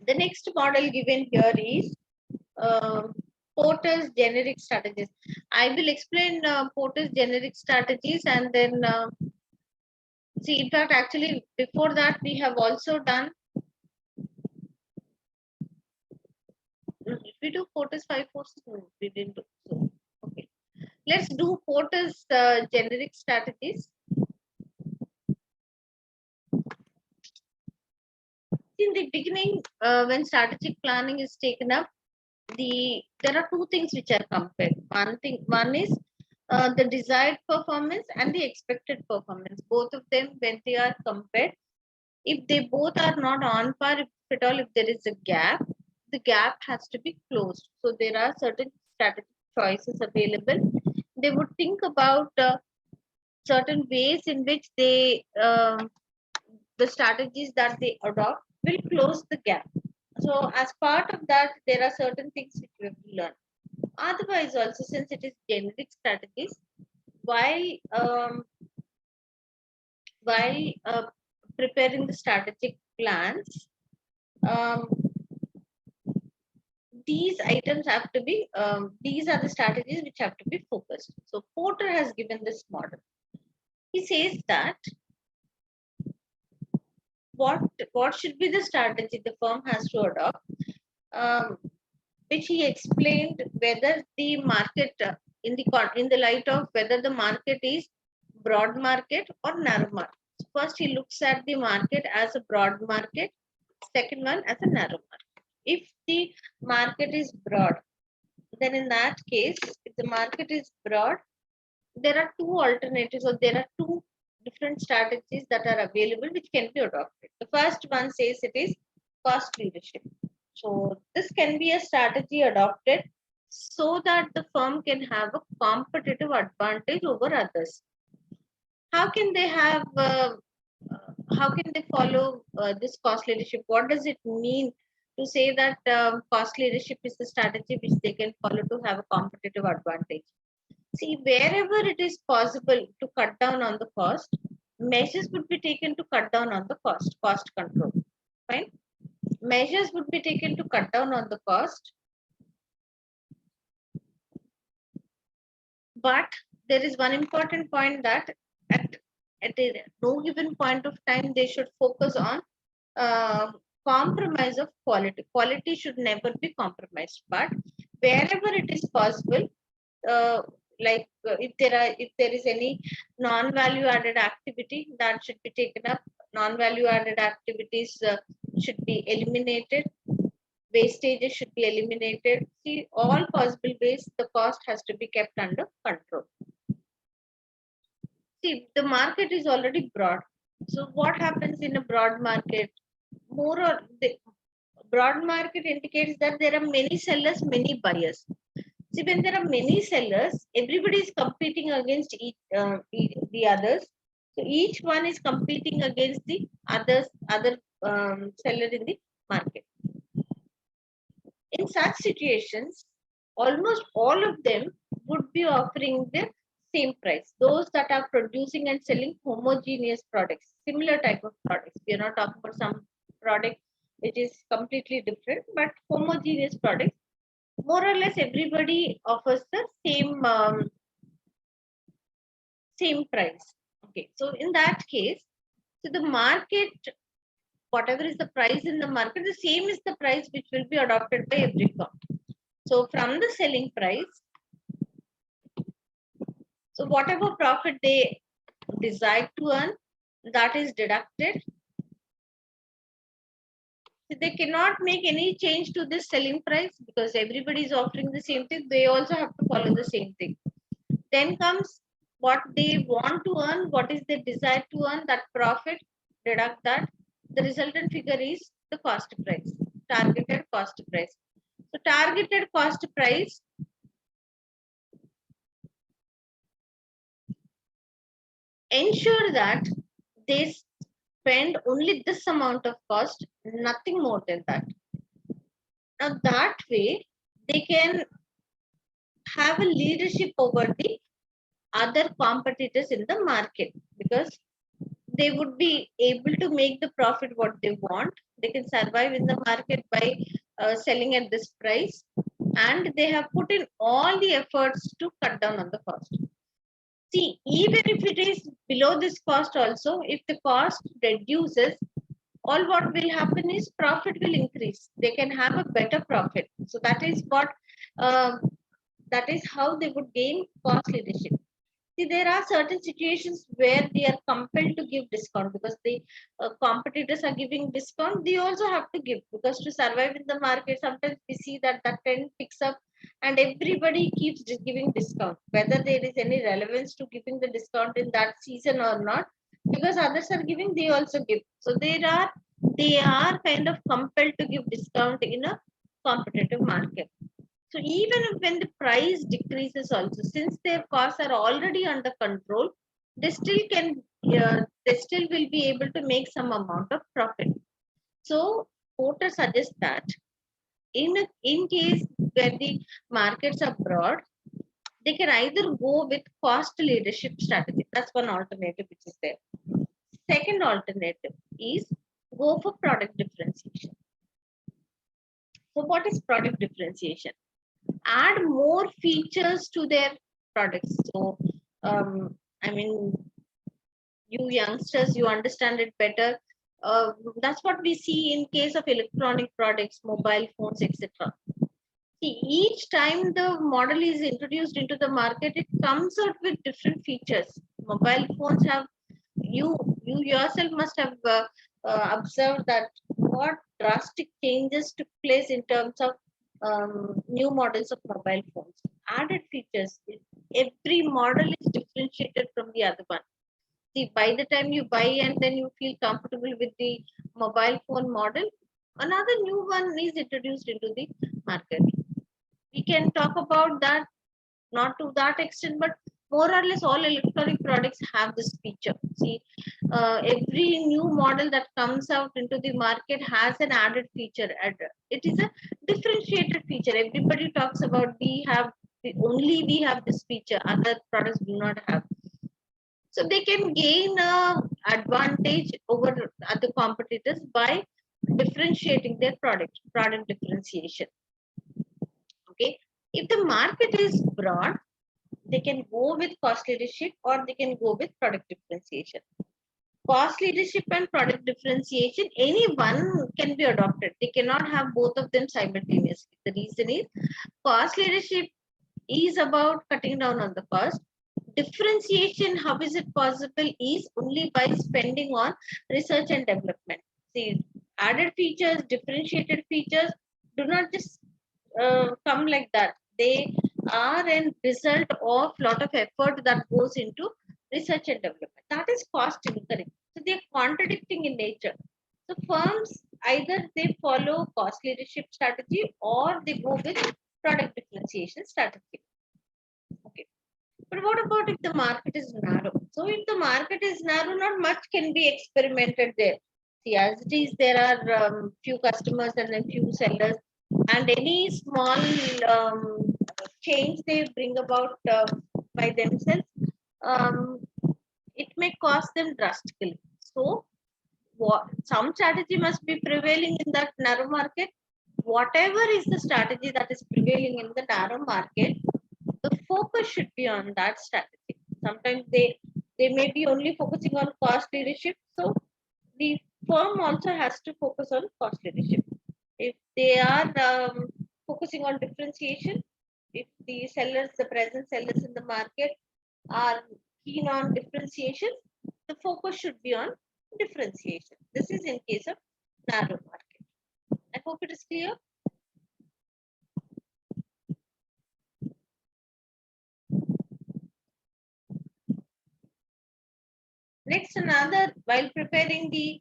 The next model given here is Porter's generic strategies. I will explain Porter's generic strategies, and then see, in fact, actually before that we have also done. If we do Porter's 5 forces, no, we didn't do so. Okay, let's do Porter's generic strategies. In the beginning, when strategic planning is taken up, there are two things which are compared. One is the desired performance and the expected performance. Both of them, when they are compared, if they both are not on par, if at all, if there is a gap, the gap has to be closed. So there are certain strategic choices available. They would think about certain ways in which they the strategies that they adopt will close the gap. So as part of that, there are certain things which we have to learn. Otherwise, also since it is generic strategies, while preparing the strategic plans, these items have to be these are the strategies which have to be focused. So Porter has given this model. He says that what should be the strategy the firm has to adopt, which he explained whether the market in the light of whether the market is broad market or narrow market. First, he looks at the market as a broad market. Second one as a narrow market. If the market is broad, then in that case, if the market is broad, there are two alternatives, or there are two different strategies that are available which can be adopted. The first one says it is cost leadership. So this can be a strategy adopted so that the firm can have a competitive advantage over others. How can they have? How can they follow this cost leadership? What does it mean to say that cost leadership is the strategy which they can follow to have a competitive advantage? See, wherever it is possible to cut down on the cost, measures would be taken to cut down on the cost control. Fine. Measures would be taken to cut down on the cost. But there is one important point that at no given point of time, they should focus on compromise of quality. Quality should never be compromised. But wherever it is possible, if there is any non-value added activity that should be taken up, non-value added activities should be eliminated, wastages should be eliminated. See, all possible ways the cost has to be kept under control. See, the market is already broad. So what happens in a broad market? More or the broad market indicates that there are many sellers, many buyers. See, when there are many sellers, everybody is competing against the others. So each one is competing against the other seller in the market. In such situations, almost all of them would be offering the same price. Those that are producing and selling homogeneous products, similar type of products. We are not talking about some product which is completely different, but homogeneous products. More or less everybody offers the same price. Okay, so in that case, so the market, whatever is the price in the market, the same is the price which will be adopted by every firm. So from the selling price, so whatever profit they decide to earn, that is deducted. They cannot make any change to this selling price because everybody is offering the same thing. They also have to follow the same thing. Then comes what they want to earn, what is their desire to earn, that profit, deduct that. The resultant figure is the cost price, targeted cost price. So targeted cost price ensure that they spend only this amount of cost, nothing more than that. Now that way they can have a leadership over the other competitors in the market, because they would be able to make the profit what they want. They can survive in the market by selling at this price, and they have put in all the efforts to cut down on the cost. See, even if it is below this cost also, if the cost reduces, all what will happen is profit will increase. They can have a better profit. So uh, that is how they would gain cost leadership. See, there are certain situations where they are compelled to give discount because the competitors are giving discount. They also have to give because to survive in the market, sometimes we see that that trend picks up and everybody keeps giving discount, whether there is any relevance to giving the discount in that season or not. Because others are giving, they also give. So they are kind of compelled to give discount in a competitive market. So even when the price decreases also, since their costs are already under control, they still will be able to make some amount of profit. So Porter suggests that in case where the markets are broad, they can either go with cost leadership strategy. That's one alternative which is there. Second alternative is go for product differentiation. So what is product differentiation? Add more features to their products. So, I mean, you youngsters, you understand it better. That's what we see in case of electronic products, mobile phones, etc. See, each time the model is introduced into the market, it comes out with different features. Mobile phones have you yourself must have observed that what drastic changes took place in terms of new models of mobile phones. Added features. Every model is differentiated from the other one. See, by the time you buy and then you feel comfortable with the mobile phone model, another new one is introduced into the market. We can talk about that, not to that extent, but more or less all electronic products have this feature. See, every new model that comes out into the market has an added feature. It is a differentiated feature. Everybody talks about only we have this feature, other products do not have. So they can gain advantage over other competitors by differentiating their product differentiation. Okay, if the market is broad, they can go with cost leadership or they can go with product differentiation. Cost leadership and product differentiation, any one can be adopted. They cannot have both of them simultaneously. The reason is cost leadership is about cutting down on the cost. Differentiation, how is it possible, is only by spending on research and development. See, added features, differentiated features do not just come like that. They are a result of lot of effort that goes into research and development. That is cost incurring. So they are contradicting in nature. So firms either they follow cost leadership strategy or they go with product differentiation strategy. Okay. But what about if the market is narrow? So if the market is narrow, not much can be experimented there. See, as it is, there are few customers and then few sellers, and any small change they bring about by themselves, um, it may cost them drastically. So, some strategy must be prevailing in that narrow market. Whatever is the strategy that is prevailing in the narrow market, the focus should be on that strategy. Sometimes they may be only focusing on cost leadership, so the firm also has to focus on cost leadership. If they are focusing on differentiation, if the present sellers in the market are keen on differentiation, the focus should be on differentiation. This is in case of narrow market. I hope it is clear. Next, while preparing the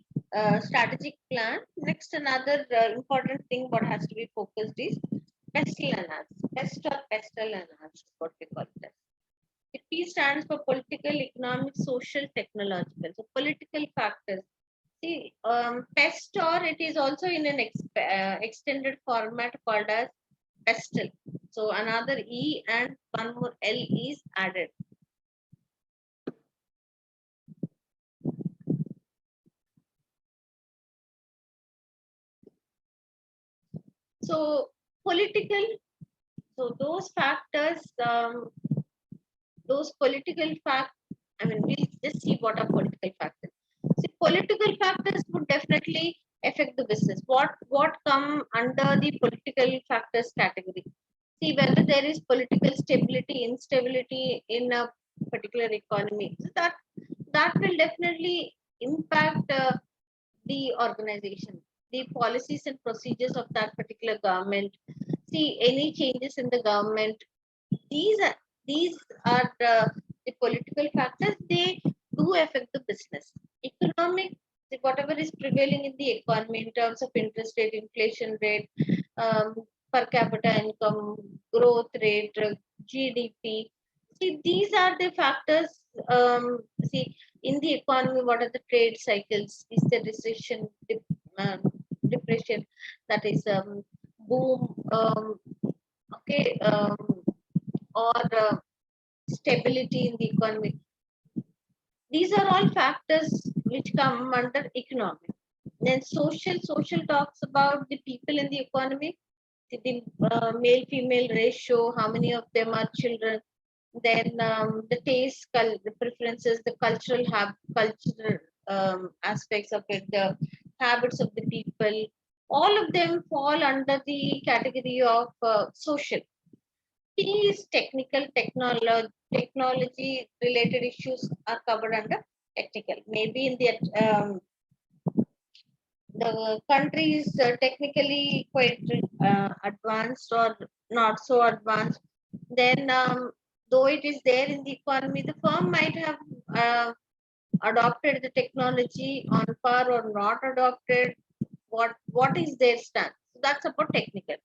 strategic plan, next another important thing what has to be focused is pestle analysis. Pest or pestle analysis, what we call it. The P stands for political, economic, social, technological. So political factors. See, pest or it is also in an extended format called as pestle. So another E and one more L is added. So political, so those factors, those political facts, I mean, we'll just see what are political factors. See, political factors would definitely affect the business. What come under the political factors category? See whether there is political stability, instability in a particular economy. So that will definitely impact the organization, the policies and procedures of that particular government. See any changes in the government, these are these are the political factors. They do affect the business. Economic, whatever is prevailing in the economy in terms of interest rate, inflation rate, um, per capita income, growth rate, GDP. See, these are the factors. See, in the economy, what are the trade cycles? Is the recession, um, depression, that is boom, okay, or stability in the economy. These are all factors which come under economic. Then social talks about the people in the economy, the male female ratio, how many of them are children. Then the taste, the preferences, the cultural aspects of it, the habits of the people. All of them fall under the category of social. These technology related issues are covered under technical. Maybe in the country is technically quite advanced or not so advanced. Then, though it is there in the economy, the firm might have adopted the technology on par or not adopted. What is their stance? So that's about technical.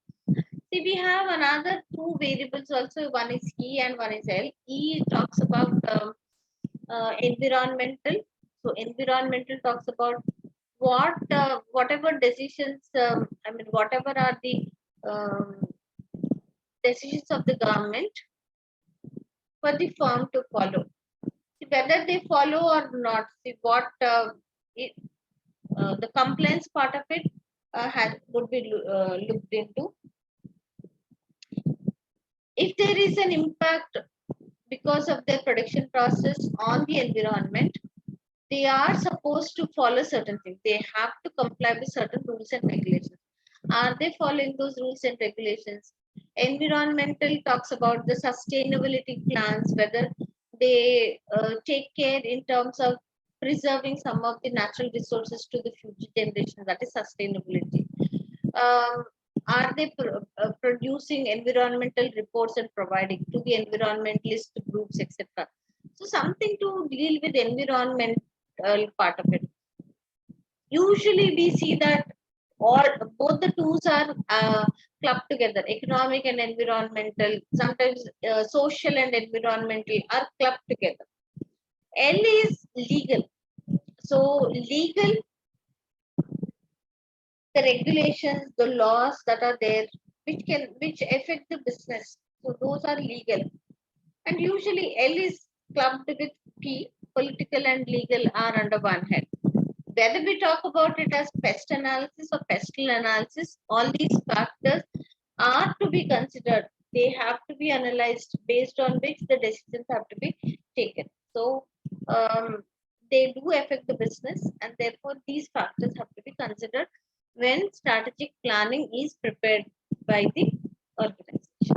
See, we have another two variables also. One is E and one is L. E talks about environmental. So environmental talks about whatever decisions. I mean, whatever are the um, decisions of the government for the firm to follow. See, whether they follow or not. See what it, the compliance part of it would be looked into. If there is an impact because of their production process on the environment, they are supposed to follow certain things. They have to comply with certain rules and regulations. Are they following those rules and regulations? Environmental talks about the sustainability plans, whether they take care in terms of preserving some of the natural resources to the future generation. That is sustainability. um, are they producing environmental reports and providing to the environmentalist groups, etc. So something to deal with environmental part of it. Usually we see that all both the tools are clubbed together, economic and environmental. Sometimes social and environmental are clubbed together. L is legal. So legal, the regulations, the laws that are there, which affect the business. So those are legal. And usually L is clubbed with P, political and legal are under one head. Whether we talk about it as pest analysis or pestle analysis, all these factors are to be considered. They have to be analyzed based on which the decisions have to be taken. So they do affect the business, and therefore these factors have to be considered when strategic planning is prepared by the organization.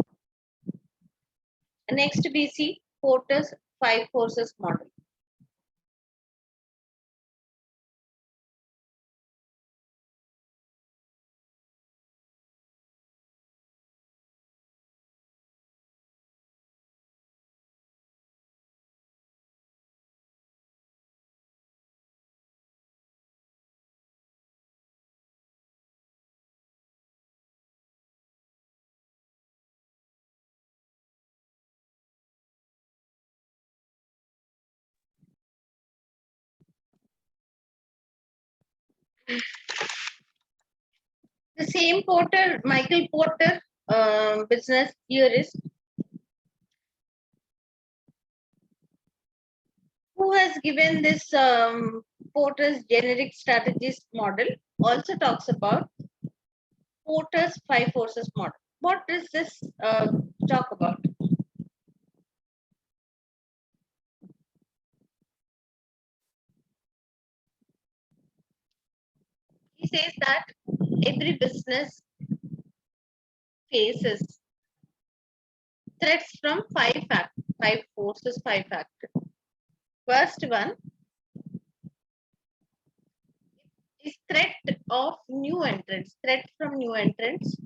Next, we see Porter's 5 forces model. The same Porter, Michael Porter, business theorist, who has given this Porter's generic strategist model, also talks about Porter's five forces model. What does this talk about? He says that every business faces threats from five forces, five factors. First one is threat of new entrants, threat from new entrants.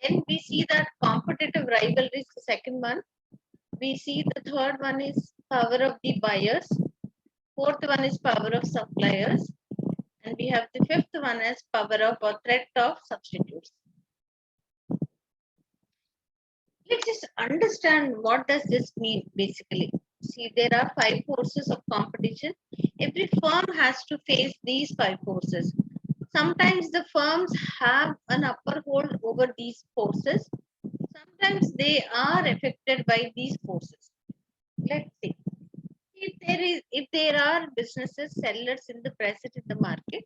Then we see that competitive rivalry is the second one. We see the third one is power of the buyers. Fourth one is power of suppliers. And we have the fifth one as power of or threat of substitutes. Let's just understand what does this mean basically. See, there are five forces of competition. Every firm has to face these five forces. Sometimes the firms have an upper hold over these forces. Sometimes they are affected by these forces. Let's see. If there are businesses, sellers in the present in the market,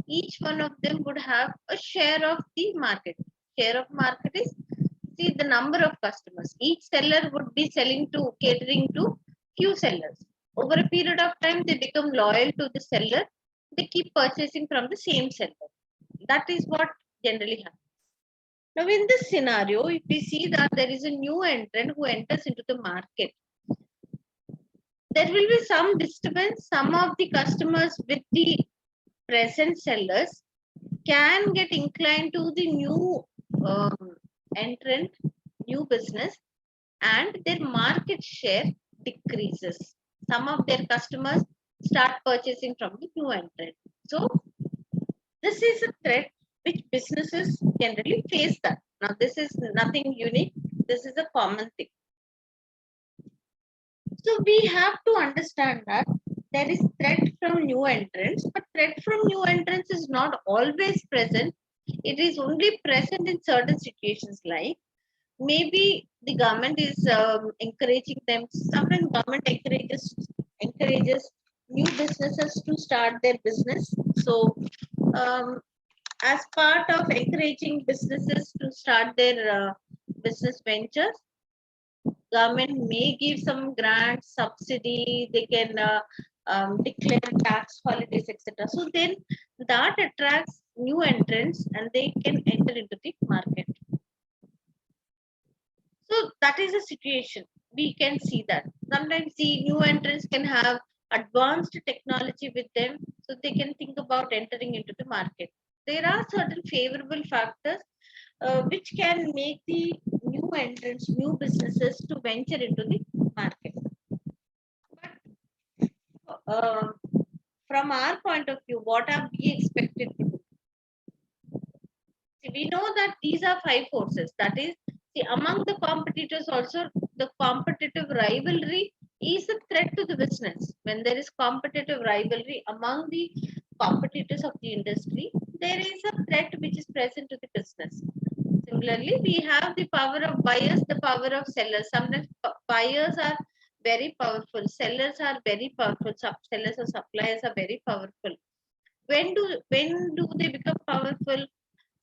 each one of them would have a share of the market. Share of market is see the number of customers. Each seller would be selling to catering to few sellers. Over a period of time, they become loyal to the seller. They keep purchasing from the same seller. That is what generally happens. Now, in this scenario, if we see that there is a new entrant who enters into the market, there will be some disturbance. Some of the customers with the present sellers can get inclined to the new entrant, new business, and their market share decreases. Some of their customers start purchasing from the new entrant. So, this is a threat which businesses generally face that. Now, this is nothing unique. This is a common thing. So we have to understand that there is threat from new entrants, but threat from new entrants is not always present. It is only present in certain situations, like maybe the government is encouraging them. Sometimes government encourages new businesses to start their business. So as part of encouraging businesses to start their business ventures, government may give some grants, subsidy, they can declare tax holidays, etc. So then that attracts new entrants and they can enter into the market. So that is a situation. We can see that. Sometimes the new entrants can have advanced technology with them, so they can think about entering into the market. There are certain favorable factors which can make the new entrants, new businesses to venture into the market. But from our point of view, what are we expected to do? See, we know that these are five forces. That is, see, among the competitors also, the competitive rivalry is a threat to the business. When there is competitive rivalry among the competitors of the industry, there is a threat which is present to the business. Similarly, we have the power of buyers, the power of sellers. Sometimes buyers are very powerful, sellers are very powerful, sellers or suppliers are very powerful. When do they become powerful?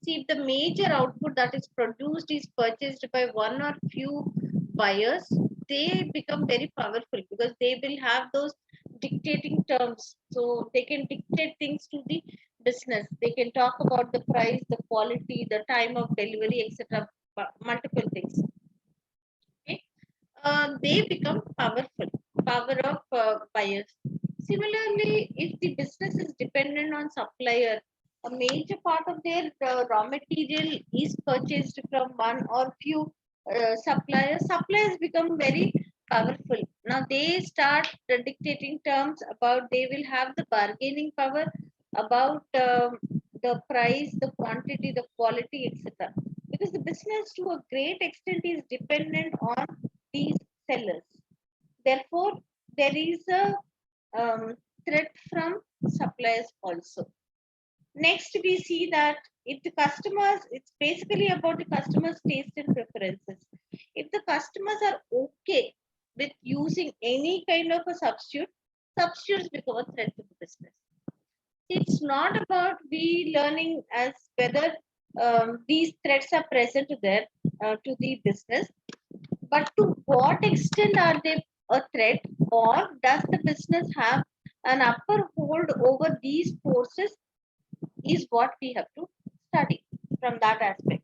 See, if the major output that is produced is purchased by one or few buyers, they become very powerful because they will have those dictating terms. So they can dictate things to the business. They can talk about the price, the quality, the time of delivery, etc. Multiple things. Okay? They become powerful, power of buyers. Similarly, if the business is dependent on supplier, a major part of their raw material is purchased from one or few suppliers. Suppliers become very powerful. Now they start dictating terms about, they will have the bargaining power about the price, the quantity, the quality, etc. Because the business to a great extent is dependent on these sellers. Therefore, there is a threat from suppliers also. Next, we see that if the customers, it's basically about the customer's taste and preferences. If the customers are okay with using any kind of a substitute, substitutes become a threat to the business. It's not about we learning as whether these threats are present there to the business. But to what extent are they a threat, or does the business have an upper hold over these forces, is what we have to study from that aspect.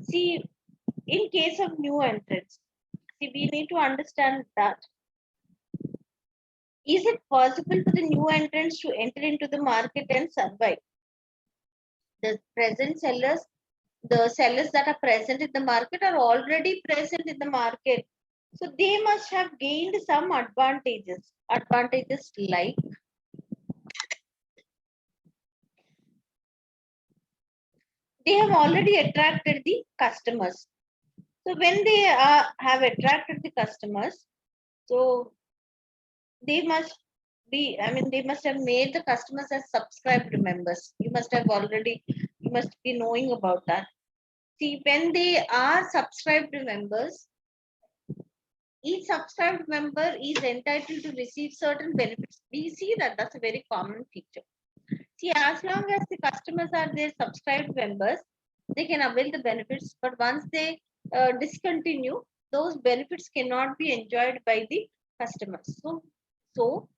See, in case of new entrants, see, we need to understand that is it possible for the new entrants to enter into the market and survive? The present sellers, the sellers that are present in the market are already present in the market. So they must have gained some advantages. Advantages like they have already attracted the customers. So when they have attracted the customers, so they must be, I mean, they must have made the customers as subscribed members. You must have already, you must be knowing about that. See, when they are subscribed members, each subscribed member is entitled to receive certain benefits. We see that that's a very common feature. See, as long as the customers are their subscribed members, they can avail the benefits. But once they discontinue, those benefits cannot be enjoyed by the customers. So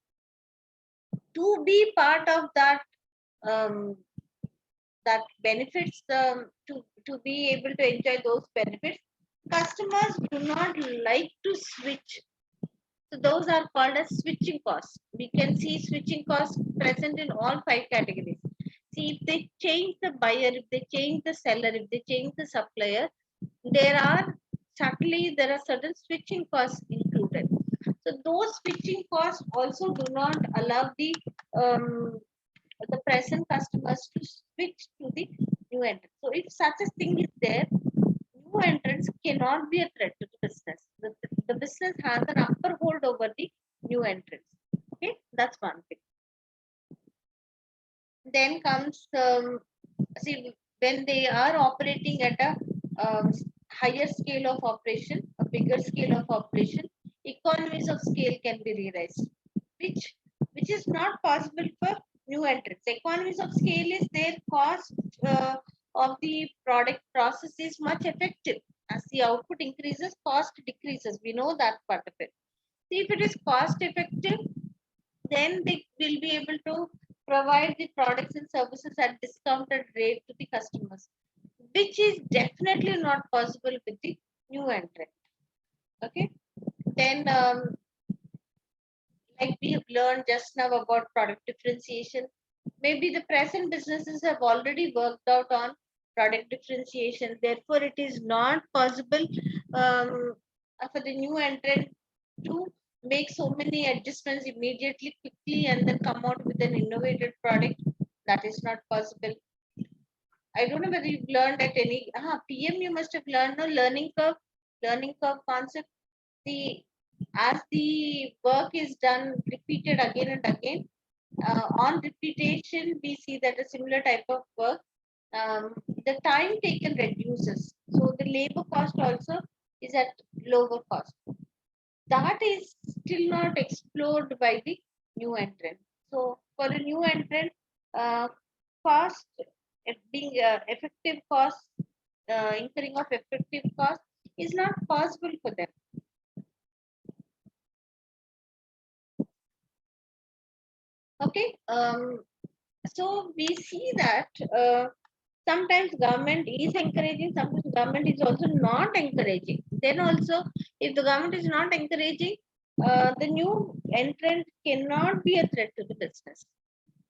to be part of that, um, that benefits, to be able to enjoy those benefits, customers do not like to switch. So those are called as switching costs. We can see switching costs present in all 5 categories. See, if they change the buyer, if they change the seller, if they change the supplier, there are certain switching costs included. So those switching costs also do not allow um, the present customers to switch to the new entrant. So if such a thing is there, new entrants cannot be a threat to the business. The business has an upper hold over the new entrants. Okay, that's one thing. Then comes, see, when they are operating at a higher scale of operation, a bigger scale of operation, economies of scale can be realized, which which is not possible for new entrants. Economies of scale is their cost of the product process is much effective. As the output increases, cost decreases. We know that part of it. See, if it is cost effective, then they will be able to provide the products and services at discounted rate to the customers, which is definitely not possible with the new entrant. Okay. Then, like we have learned just now about product differentiation, maybe the present businesses have already worked out on product differentiation. Therefore, it is not possible for the new entrant to make so many adjustments immediately, quickly, and then come out with an innovative product. That is not possible. I don't know whether you've learned at any PM. You must have learned no learning curve concept. The as the work is done repeated again and again, on repetition, we see that a similar type of work, the time taken reduces. So the labor cost also is at lower cost. That is still not explored by the new entrant. So for a new entrant, cost being effective cost, incurring of effective cost is not possible for them. Okay. So we see that sometimes government is encouraging, sometimes government is also not encouraging. Then also, if the government is not encouraging, the new entrant cannot be a threat to the business.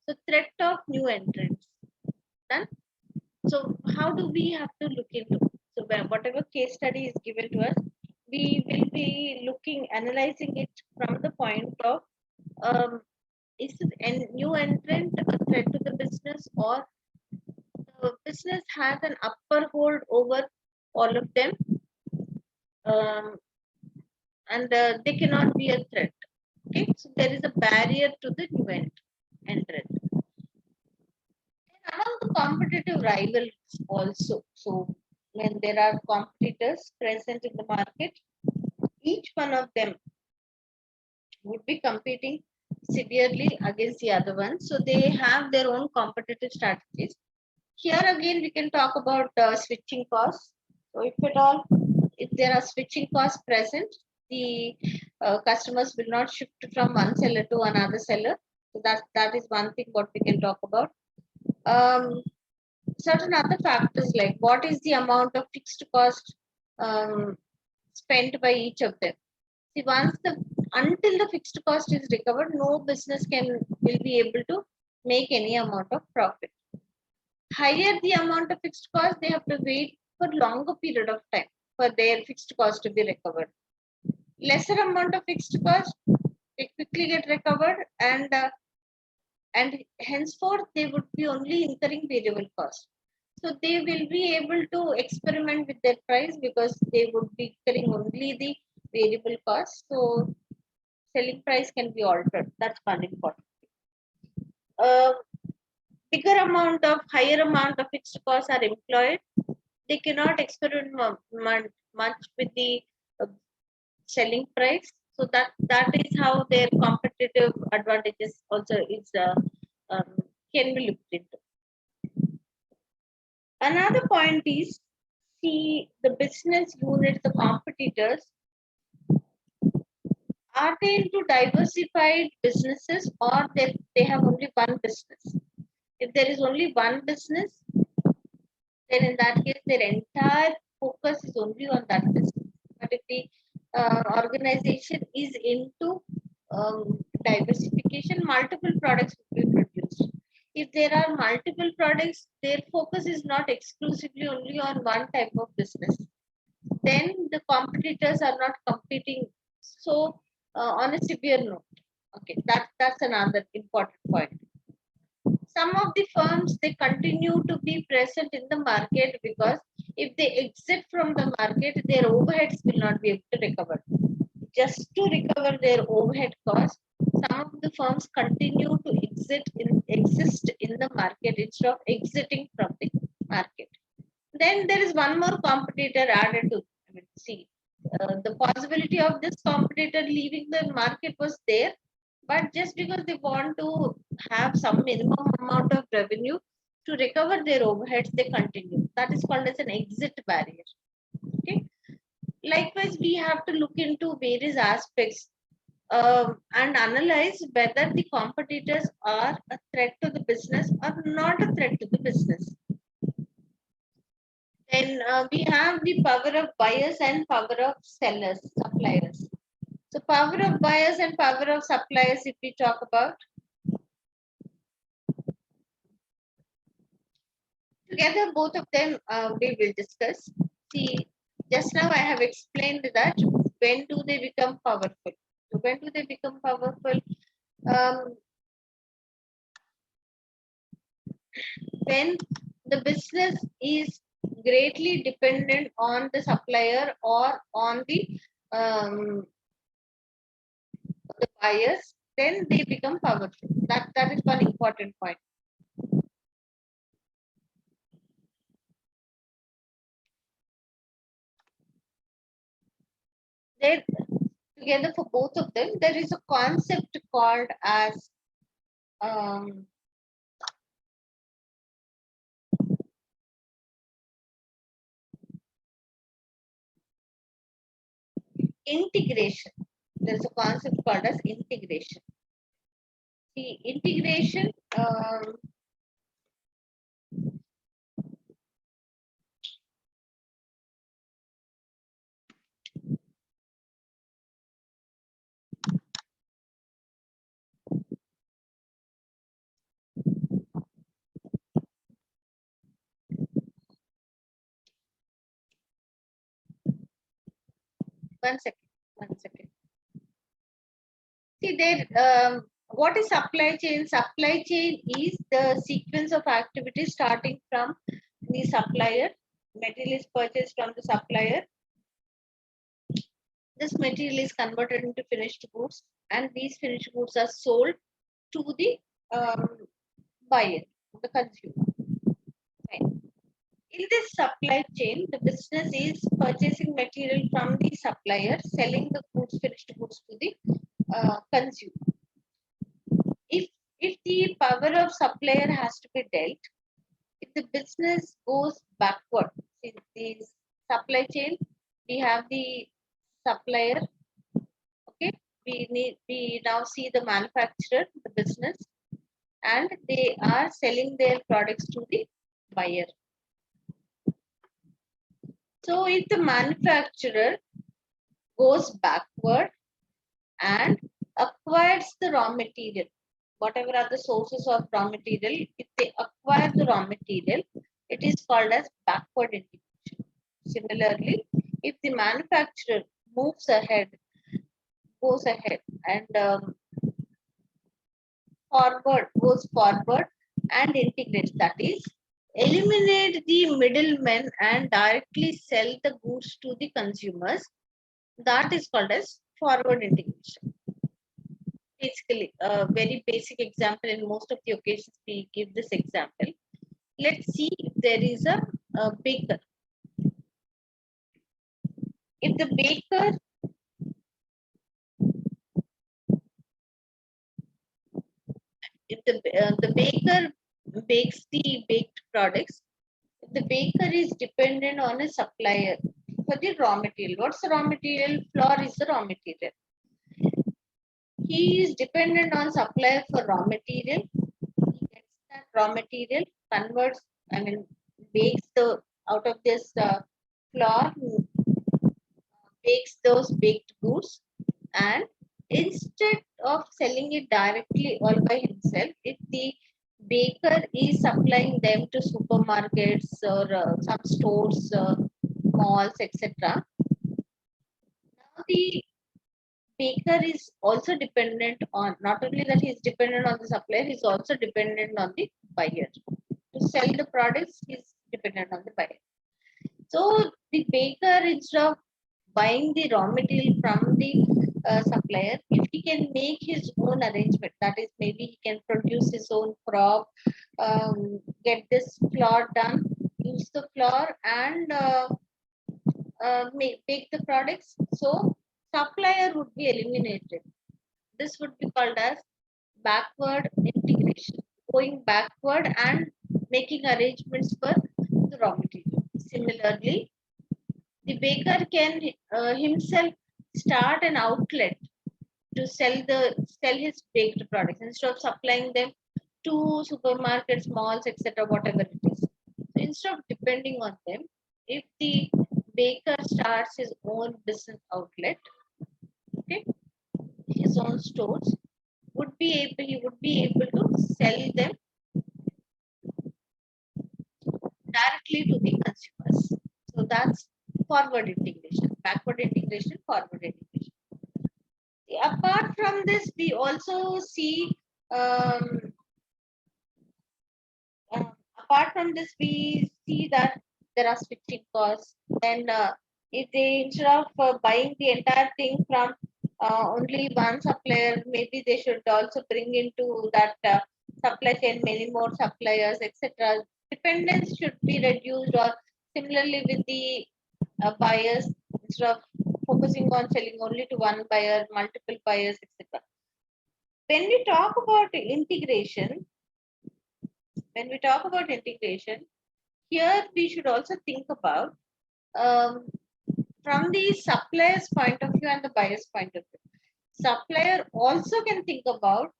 So threat of new entrants. Done. So how do we have to look into? So whatever case study is given to us, we will be analyzing it from the point of, is a new entrant a threat to the business, or the business has an upper hold over all of them, um, and they cannot be a threat. Okay, so there is a barrier to the new entrant. And among the competitive rivals also, so when there are competitors present in the market, each one of them would be competing severely against the other one. So they have their own competitive strategies. Here again, we can talk about switching costs. So if at all, if there are switching costs present, the customers will not shift from one seller to another seller. So that is one thing what we can talk about. Certain other factors like what is the amount of fixed cost um, spent by each of them. See, once the until the fixed cost is recovered, no business will be able to make any amount of profit. Higher the amount of fixed cost, they have to wait for longer period of time for their fixed cost to be recovered. Lesser amount of fixed cost, they quickly get recovered, and henceforth they would be only incurring variable cost. So they will be able to experiment with their price because they would be incurring only the variable cost. So selling price can be altered. That's one important. Uh, higher amount of fixed costs are employed. They cannot experiment much with the uh, selling price. So that is how their competitive advantages also is um, can be looked into. Another point is, see the business unit, the competitors, are they into diversified businesses or they have only one business? If there is only one business, then in that case their entire focus is only on that business. But if the organization is into diversification, multiple products will be produced. If there are multiple products, their focus is not exclusively only on one type of business. Then the competitors are not competing so on a severe note. Okay, that's another important point. Some of the firms, they continue to be present in the market because if they exit from the market, their overheads will not be able to recover. Just to recover their overhead costs, some of the firms continue to exist in the market instead of exiting from the market. Then there is one more competitor added to. I mean, see, the possibility of this competitor leaving the market was there, but just because they want to have some minimum amount of revenue to recover their overheads, they continue. That is called as an exit barrier. Okay. Likewise, we have to look into various aspects and analyze whether the competitors are a threat to the business or not a threat to the business. Then we have the power of buyers and power of sellers, suppliers. So power of buyers and power of suppliers, if we talk about, together both of them we will discuss. See, just now I have explained that when do they become powerful? So when do they become powerful? Um, when the business is greatly dependent on the supplier or on the buyers, then they become powerful. That is one important point. There, together for both of them, there is a concept called as um, integration. There's a concept called as integration. The integration, 1 second, 1 second. See there, what is supply chain? Supply chain is the sequence of activities starting from the supplier. Material is purchased from the supplier. This material is converted into finished goods, and these finished goods are sold to the buyer, the consumer. Right. In this supply chain, the business is purchasing material from the supplier, selling the goods, finished goods to the consumer. If if the power of supplier has to be dealt, if the business goes backward, in the supply chain, we have the supplier. Okay, we now see the manufacturer, the business, and they are selling their products to the buyer. So if the manufacturer goes backward and acquires the raw material, whatever are the sources of raw material, if they acquire the raw material, it is called as backward integration. Similarly, if the manufacturer moves ahead, goes ahead and goes forward and integrates, that is, eliminate the middlemen and directly sell the goods to the consumers, that is called as forward integration. Basically, a very basic example. In most of the occasions we give this example. Let's see if there is a baker. If the baker the baker bakes the baked products, if the baker is dependent on a supplier for the raw material. What's the raw material? Flour is the raw material. He is dependent on supplier for raw material. He gets that raw material, converts, bakes the out of this flour, bakes those baked goods, and instead of selling it directly all by himself, if the baker is supplying them to supermarkets or some stores, malls, etc., now the baker is also dependent on, not only that he is dependent on the supplier, he is also dependent on the buyer. To sell the products, he is dependent on the buyer. So the baker, instead of buying the raw material from the supplier, if he can make his own arrangement, that is, maybe he can produce his own crop, get this flour done, use the flour, and bake the products. So supplier would be eliminated. This would be called as backward integration, going backward and making arrangements for the raw material. Similarly, the baker can himself start an outlet to sell his baked products instead of supplying them to supermarkets, malls, etc., whatever it is. So instead of depending on them, if the baker starts his own business outlet, okay, his own stores, he would be able to sell them directly to the consumers. So that's forward integration, backward integration, forward integration. Apart from this, we also see, um, apart from this, we see that there are switching costs. Then, if they, instead of buying the entire thing from only one supplier, maybe they should also bring into that supply chain many more suppliers, etc. Dependence should be reduced, or similarly with the buyers, instead of focusing on selling only to one buyer, multiple buyers, etc. When we talk about integration, here we should also think about, um, from the supplier's point of view and the buyer's point of view. Supplier also can think about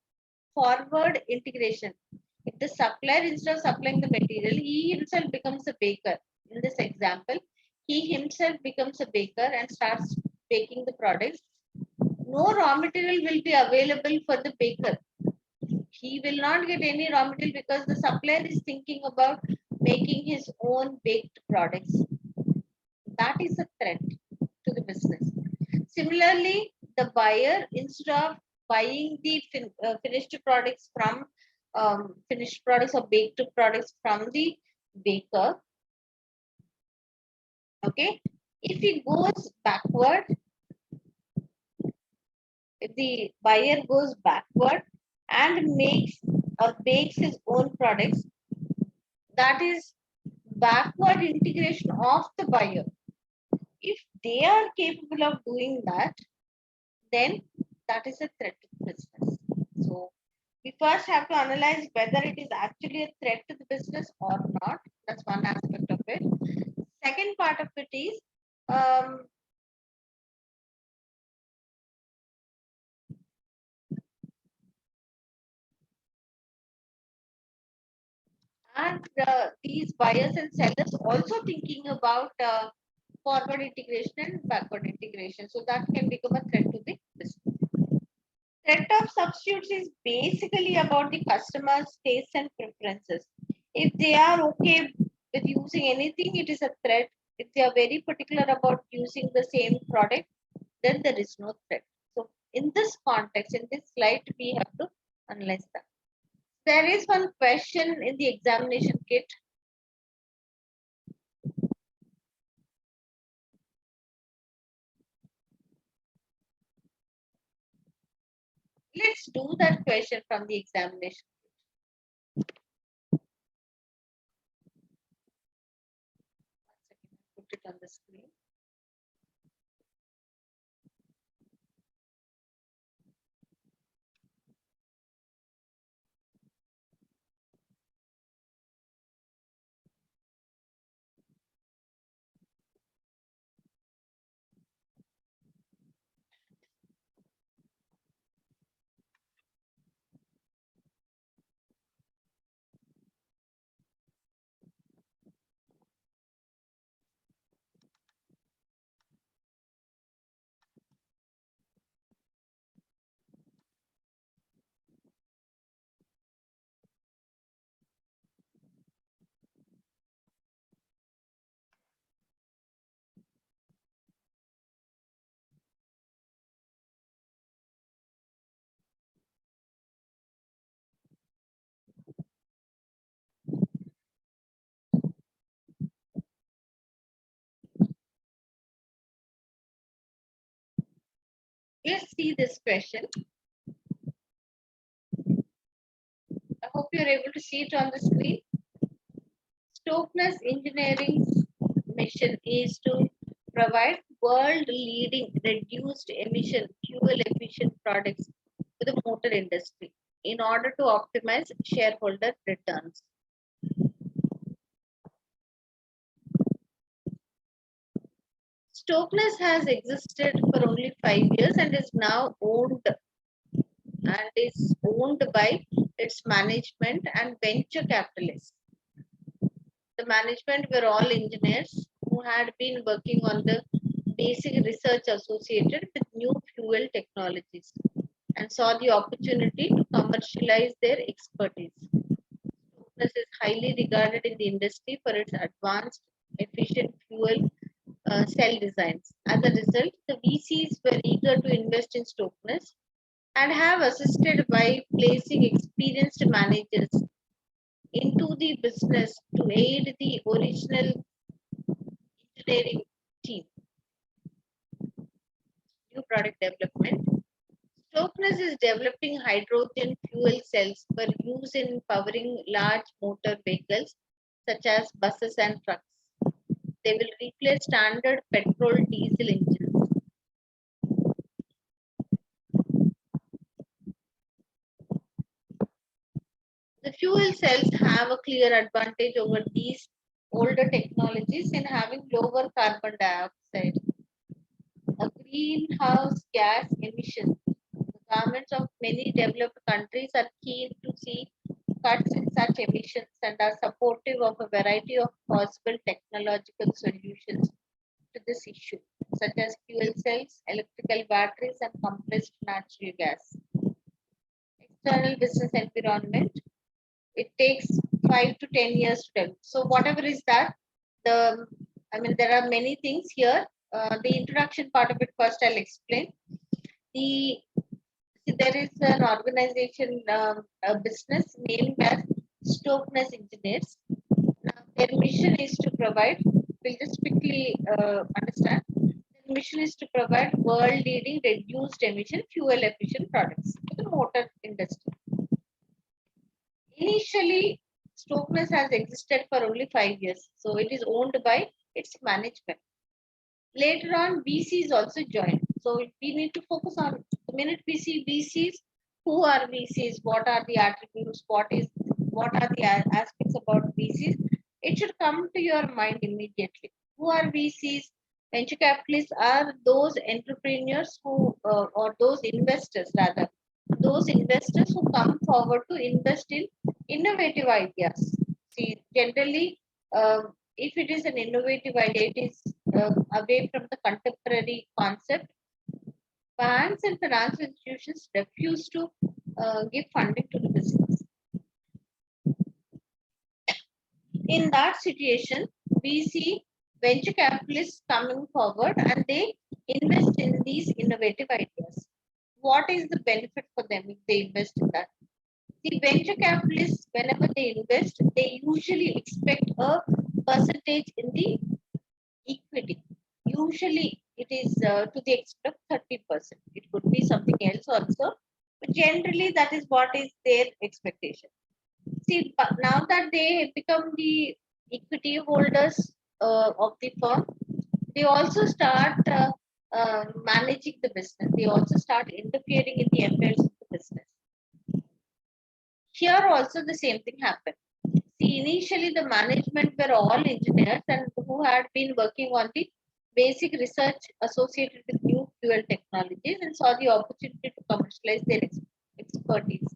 forward integration. If the supplier, instead of supplying the material, he himself becomes a baker. In this example, he himself becomes a baker and starts baking the products. No raw material will be available for the baker. He will not get any raw material because the supplier is thinking about making his own baked products. That is a threat to the business. Similarly, the buyer, instead of buying the finished products from finished products or baked products from the baker, okay, if he goes backward, if the buyer goes backward and makes or bakes his own products, that is backward integration of the buyer. If they are capable of doing that, then that is a threat to the business. So We first have to analyze whether it is actually a threat to the business or not. That's one aspect of it. Second part of it is um, and these buyers and sellers also thinking about forward integration and backward integration. So that can become a threat to the business. Threat of substitutes is basically about the customer's tastes and preferences. If they are okay with using anything, it is a threat. If they are very particular about using the same product, then there is no threat. So, in this context, in this slide, we have to analyze that. There is one question in the examination kit. Let's do that question from the examination. Put it on the screen. Let's see this question. I hope you're able to see it on the screen. Stokeness Engineering's mission is to provide world-leading reduced emission, fuel-efficient products to the motor industry in order to optimize shareholder returns. Stokeness has existed for only 5 years and is now owned by its management and venture capitalists. The management were all engineers who had been working on the basic research associated with new fuel technologies and saw the opportunity to commercialize their expertise. This is highly regarded in the industry for its advanced, efficient fuel cell designs. As a result, the VCs were eager to invest in Stokeness and have assisted by placing experienced managers into the business to aid the original engineering team. New product development. Stokeness is developing hydrogen fuel cells for use in powering large motor vehicles such as buses and trucks. They will replace standard petrol diesel engines. The fuel cells have a clear advantage over these older technologies in having lower carbon dioxide, a greenhouse gas emissions. The governments of many developed countries are keen to see cuts in such emissions and are supportive of a variety of possible technological solutions to this issue, such as fuel cells, electrical batteries, and compressed natural gas. External business environment. It takes 5 to 10 years to develop. So whatever is that, there are many things here. The introduction part of it first I'll explain. There is an organization, a business named as Stokeness Engineers. Now, their mission is to provide. We'll just quickly understand. Their mission is to provide world-leading reduced emission, fuel-efficient products to the motor industry. Initially, Stokeness has existed for only 5 years, so it is owned by its management. Later on, VCs also joined. So we need to focus on the minute we see VCs, who are VCs, what are the attributes, what are the aspects about VCs, it should come to your mind immediately. Who are VCs? Venture capitalists are those entrepreneurs who, or those investors rather, those investors who come forward to invest in innovative ideas. See, generally, if it is an innovative idea, it is away from the contemporary concept. Banks and financial institutions refuse to give funding to the business. In that situation, we see venture capitalists coming forward and they invest in these innovative ideas. What is the benefit for them if they invest in that? The venture capitalists, whenever they invest, they usually expect a percentage in the equity. Usually, it is to the extent of 30%. It could be something else also, but generally, that is what is their expectation. See, but now that they become the equity holders of the firm, they also start managing the business. They also start interfering in the affairs of the business. Here also the same thing happened. See, initially the management were all engineers and who had been working on the basic research associated with new fuel technologies and saw the opportunity to commercialize their expertise.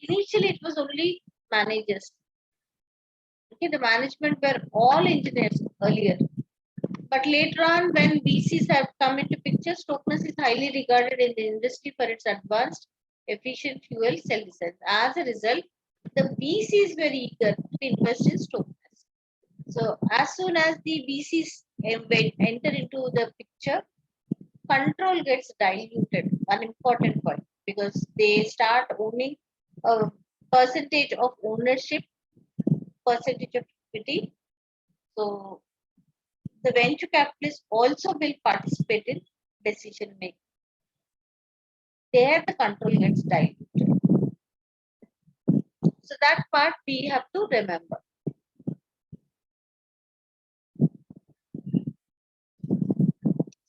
Initially, it was only managers. Okay, the management were all engineers earlier. But later on, when VCs have come into picture, Stokeness is highly regarded in the industry for its advanced, efficient fuel cell design. As a result, the VCs were eager to invest in Stokeness. So, as soon as the VCs enter into the picture, control gets diluted. An important point, because they start owning a percentage of ownership, percentage of equity. So, the venture capitalists also will participate in decision making. There, the control gets diluted. So that part we have to remember.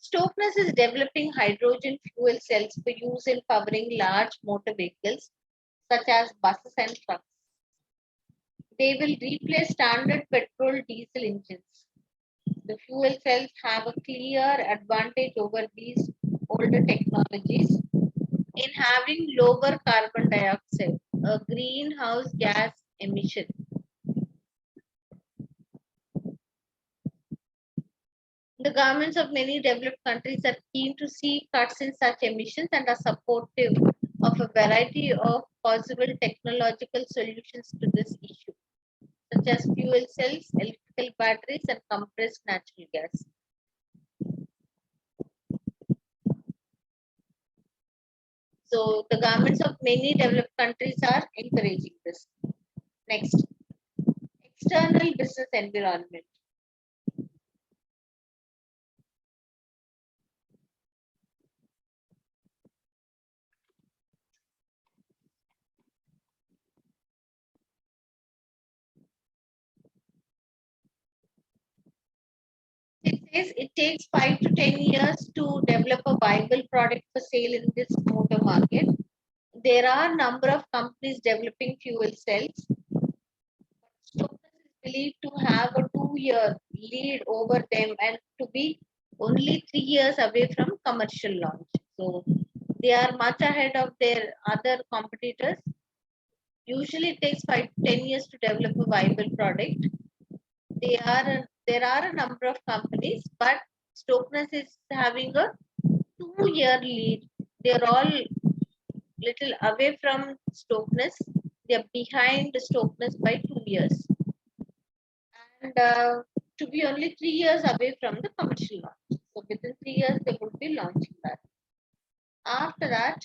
Stokeness is developing hydrogen fuel cells for use in powering large motor vehicles such as buses and trucks. They will replace standard petrol diesel engines. The fuel cells have a clear advantage over these older technologies in having lower carbon dioxide, a greenhouse gas emission. The governments of many developed countries are keen to see cuts in such emissions and are supportive of a variety of possible technological solutions to this issue, such as fuel cells, electrical batteries, and compressed natural gas. So the governments of many developed countries are encouraging this. Next, external business environment. It says it takes 5 to 10 years to develop a viable product for sale in this motor market. There are a number of companies developing fuel cells. Stokeness is believed to have a 2 year lead over them and to be only 3 years away from commercial launch. So they are much ahead of their other competitors. Usually it takes 5 to 10 years to develop a viable product. There are a number of companies, but Stokeness is having a 2 year lead. They're all little away from Stokeness. They're behind Stokeness by 2 years. And to be only 3 years away from the commercial launch. So within 3 years, they would be launching that. After that,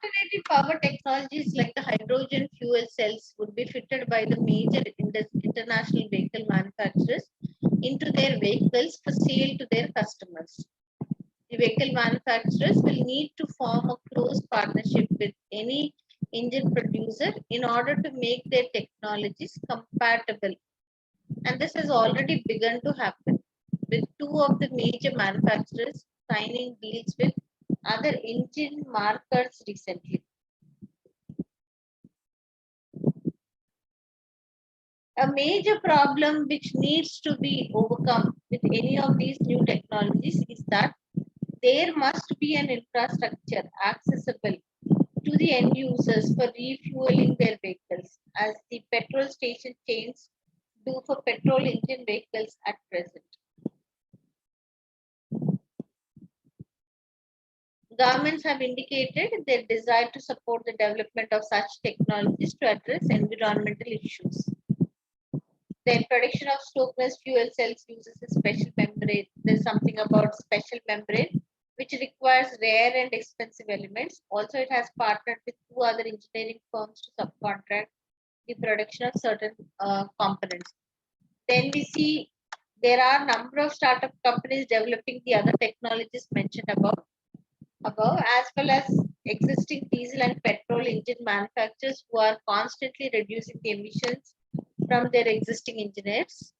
alternative power technologies like the hydrogen fuel cells would be fitted by the major international vehicle manufacturers into their vehicles for sale to their customers. The vehicle manufacturers will need to form a close partnership with any engine producer in order to make their technologies compatible And this has already begun to happen, with two of the major manufacturers signing deals with other engine markers recently. A major problem which needs to be overcome with any of these new technologies is that there must be an infrastructure accessible to the end users for refueling their vehicles, as the petrol station chains do for petrol engine vehicles at present. Governments have indicated their desire to support the development of such technologies to address environmental issues. The introduction of Stokeness fuel cells uses a special membrane. There's something about special membrane which requires rare and expensive elements. Also, it has partnered with two other engineering firms to subcontract the production of certain components. Then we see there are a number of startup companies developing the other technologies mentioned above, as well as existing diesel and petrol engine manufacturers who are constantly reducing the emissions from their existing engineers.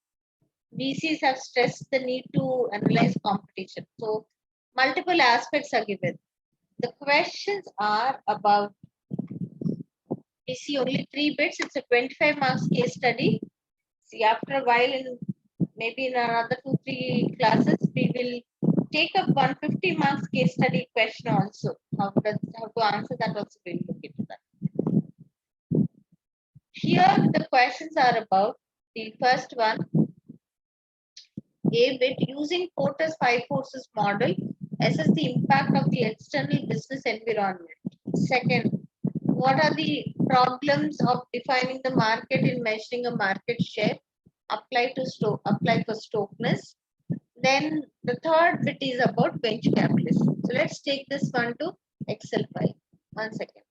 VCs have stressed the need to analyze competition. So, multiple aspects are given. The questions are about, we see only 3 bits. It's a 25 marks case study. See, after a while, maybe in another 2, 3 classes, we will take up 150 marks case study question also. How to answer that also, we'll look into that. Here, the questions are about the first one, A bit, using Porter's five forces model, assess the impact of the external business environment. Second, what are the problems of defining the market in measuring a market share? Apply for Stokeness. Then the third bit is about venture capitalists. So let's take this one to Excel file. 1 second.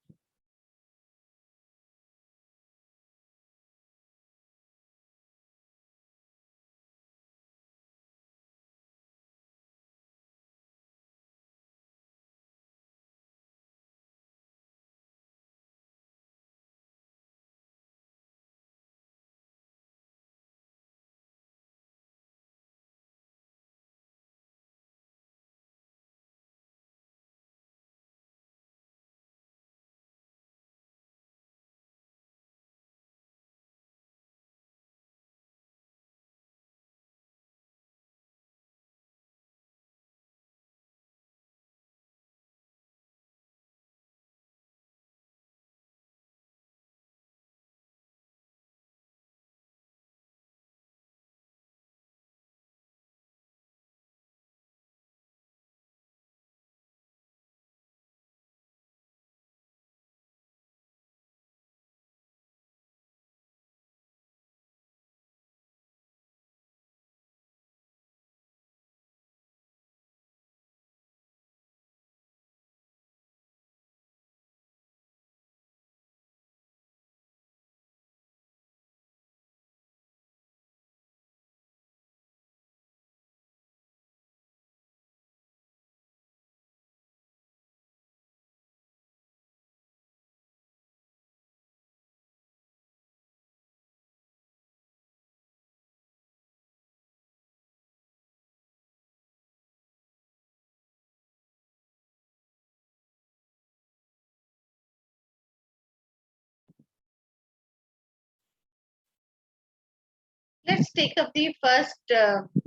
Let's take up the first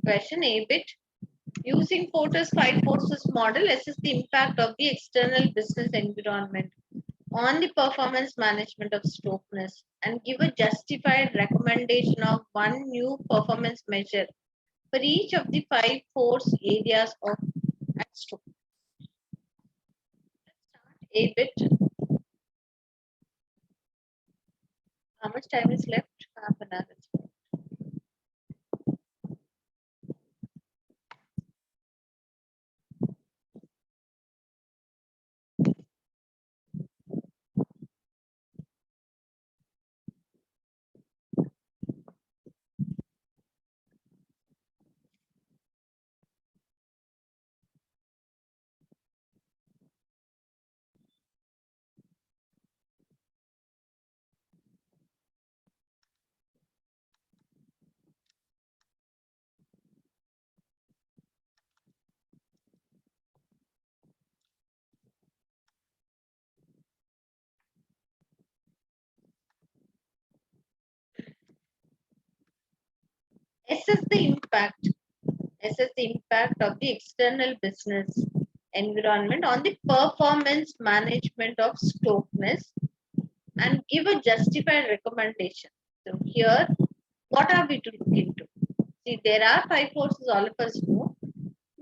question, A bit. Using Porter's five forces model, assess the impact of the external business environment on the performance management of Stokeness and give a justified recommendation of one new performance measure for each of the five force areas of Stokeness. A bit. How much time is left? Half an hour. assess the impact, assess the impact of the external business environment on the performance management of Stokeness and give a justified recommendation. So here, what are we to look into? See, there are five forces, all of us know,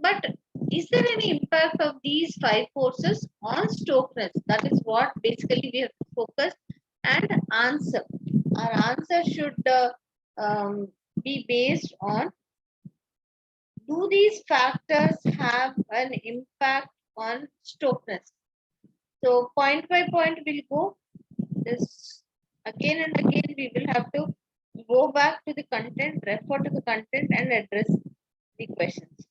but is there any impact of these five forces on Stokeness? That is what basically we have to focus and answer. Our answer should be based on, do these factors have an impact on Stokeness? So point by point we'll go. This again and again we will have to go back to the content, refer to the content and address the questions.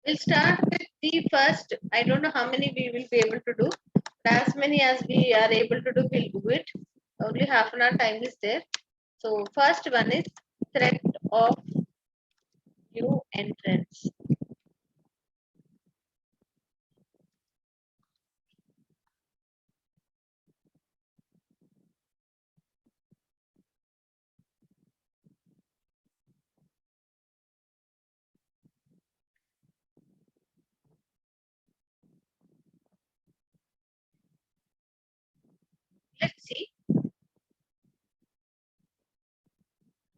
We'll start with the first. I don't know how many we will be able to do. As many as we are able to do, we'll do it. Only half an hour time is there. So first one is threat of new entrants. Let's see.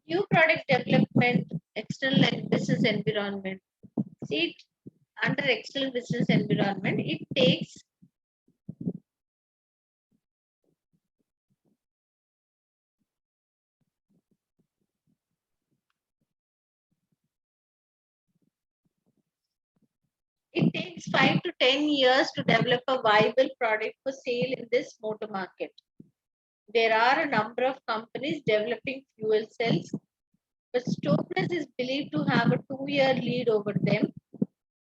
New product development, external and business environment. See, under external business environment, it takes 5 to 10 years to develop a viable product for sale in this motor market. There are a number of companies developing fuel cells, but Stokeness is believed to have a 2-year lead over them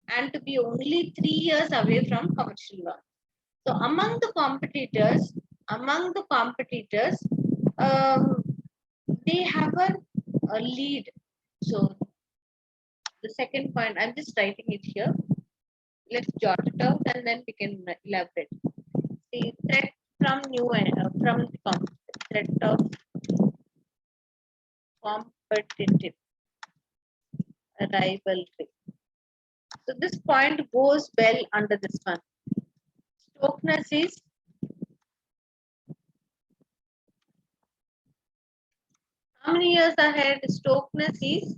and to be only 3 years away from commercial launch. So among the competitors, um, they have a lead. So the second point, I'm just writing it here. Let's jot it out and then we can elaborate. The threat from threat of competitive rivalry. So this point goes well under this one. Stokeness is how many years ahead? Stokeness is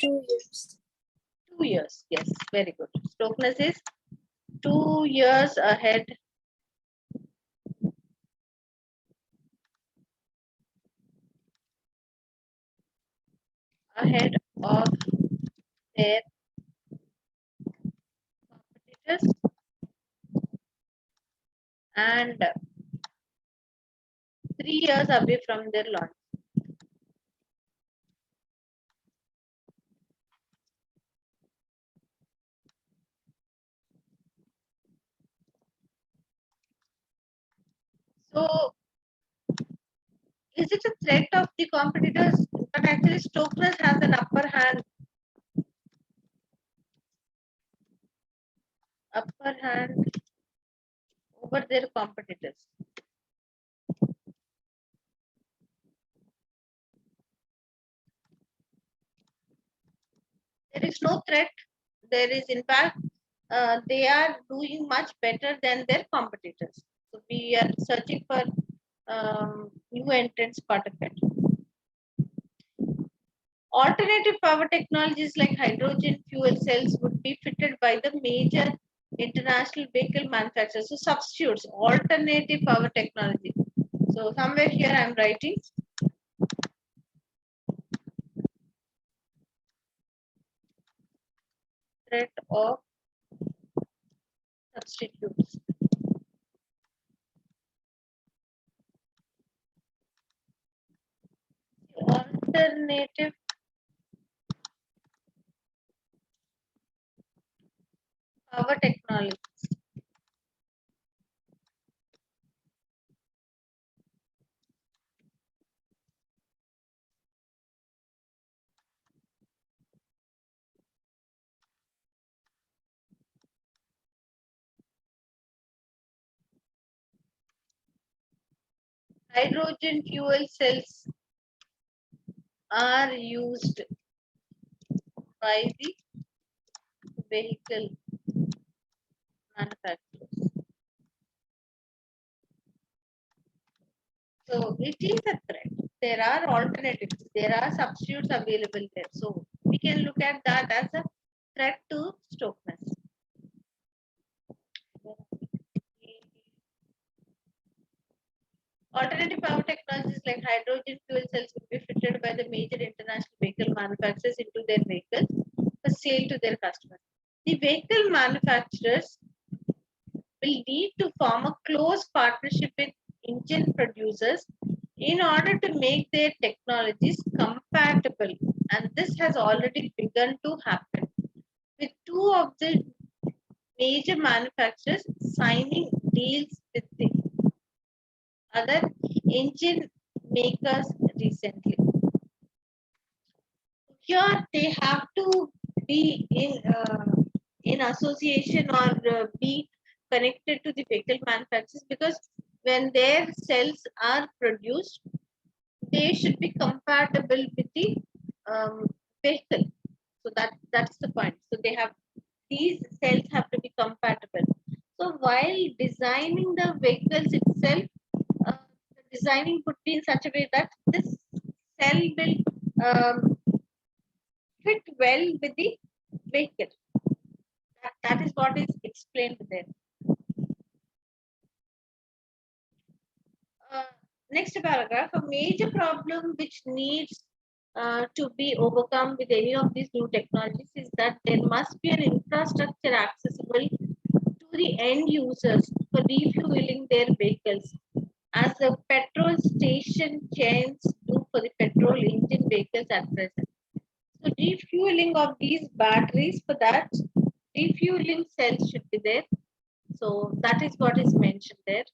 2 years. 2 years. Yes, very good. Stokeness is 2 years ahead of their competitors and 3 years away from their launch. So is it a threat of the competitors? But actually Stokeness has an upper hand over their competitors. There is no threat. There is, in fact, they are doing much better than their competitors. So we are searching for new entrants part of it. Alternative power technologies like hydrogen fuel cells would be fitted by the major international vehicle manufacturers. So substitutes, alternative power technology. So somewhere here I am writing threat of substitutes. Alternative Power technology. Hydrogen fuel cells are used by the vehicle manufacturers. So it is a threat. There are alternatives. There are substitutes available there. So we can look at that as a threat to Stokeness. Alternative power technologies like hydrogen fuel cells will be fitted by the major international vehicle manufacturers into their vehicles for sale to their customers. The vehicle manufacturers will need to form a close partnership with engine producers in order to make their technologies compatible. And this has already begun to happen with two of the major manufacturers signing deals with the other engine makers recently. Here they have to be in association or be connected to the vehicle manufacturers, because when their cells are produced, they should be compatible with the vehicle. So that's the point. So they have, these cells have to be compatible. So while designing the vehicles itself, the designing could be in such a way that this cell will fit well with the vehicle. That is what is explained there. Uh, Next paragraph, a major problem which needs to be overcome with any of these new technologies is that there must be an infrastructure accessible to the end users for refueling their vehicles, as the petrol station chains do for the petrol engine vehicles at present. So refueling of these batteries, for that refueling cells should be there. So that is what is mentioned there.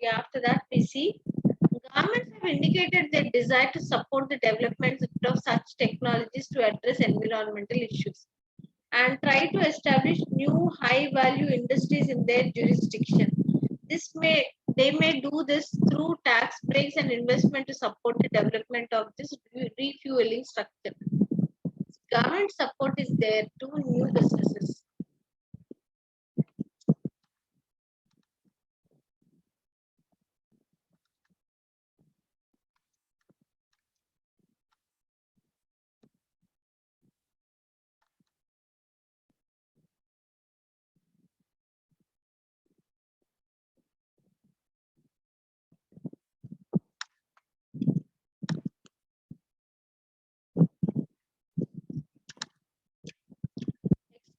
After that, we see governments have indicated their desire to support the development of such technologies to address environmental issues and try to establish new high value industries in their jurisdiction. This may They may do this through tax breaks and investment to support the development of this refueling structure. Government support is there to new businesses.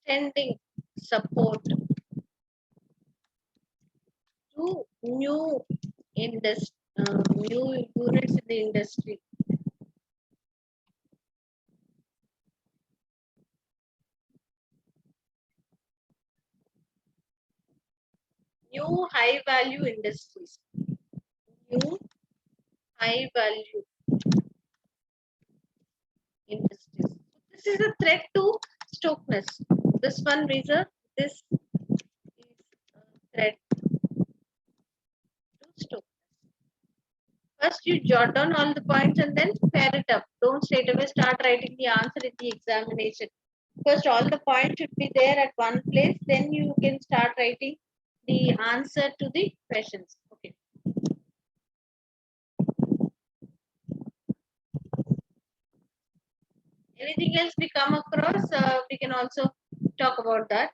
Extending support to new units in the industry. New high value industries. New high value industries. This is a threat to Stokeness. This one reason, this is a threat to Stokeness. First, you jot down all the points and then pair it up. Don't straight away start writing the answer in the examination. First, all the points should be there at one place. Then you can start writing the answer to the questions. Okay. Anything else we come across, we can also talk about that.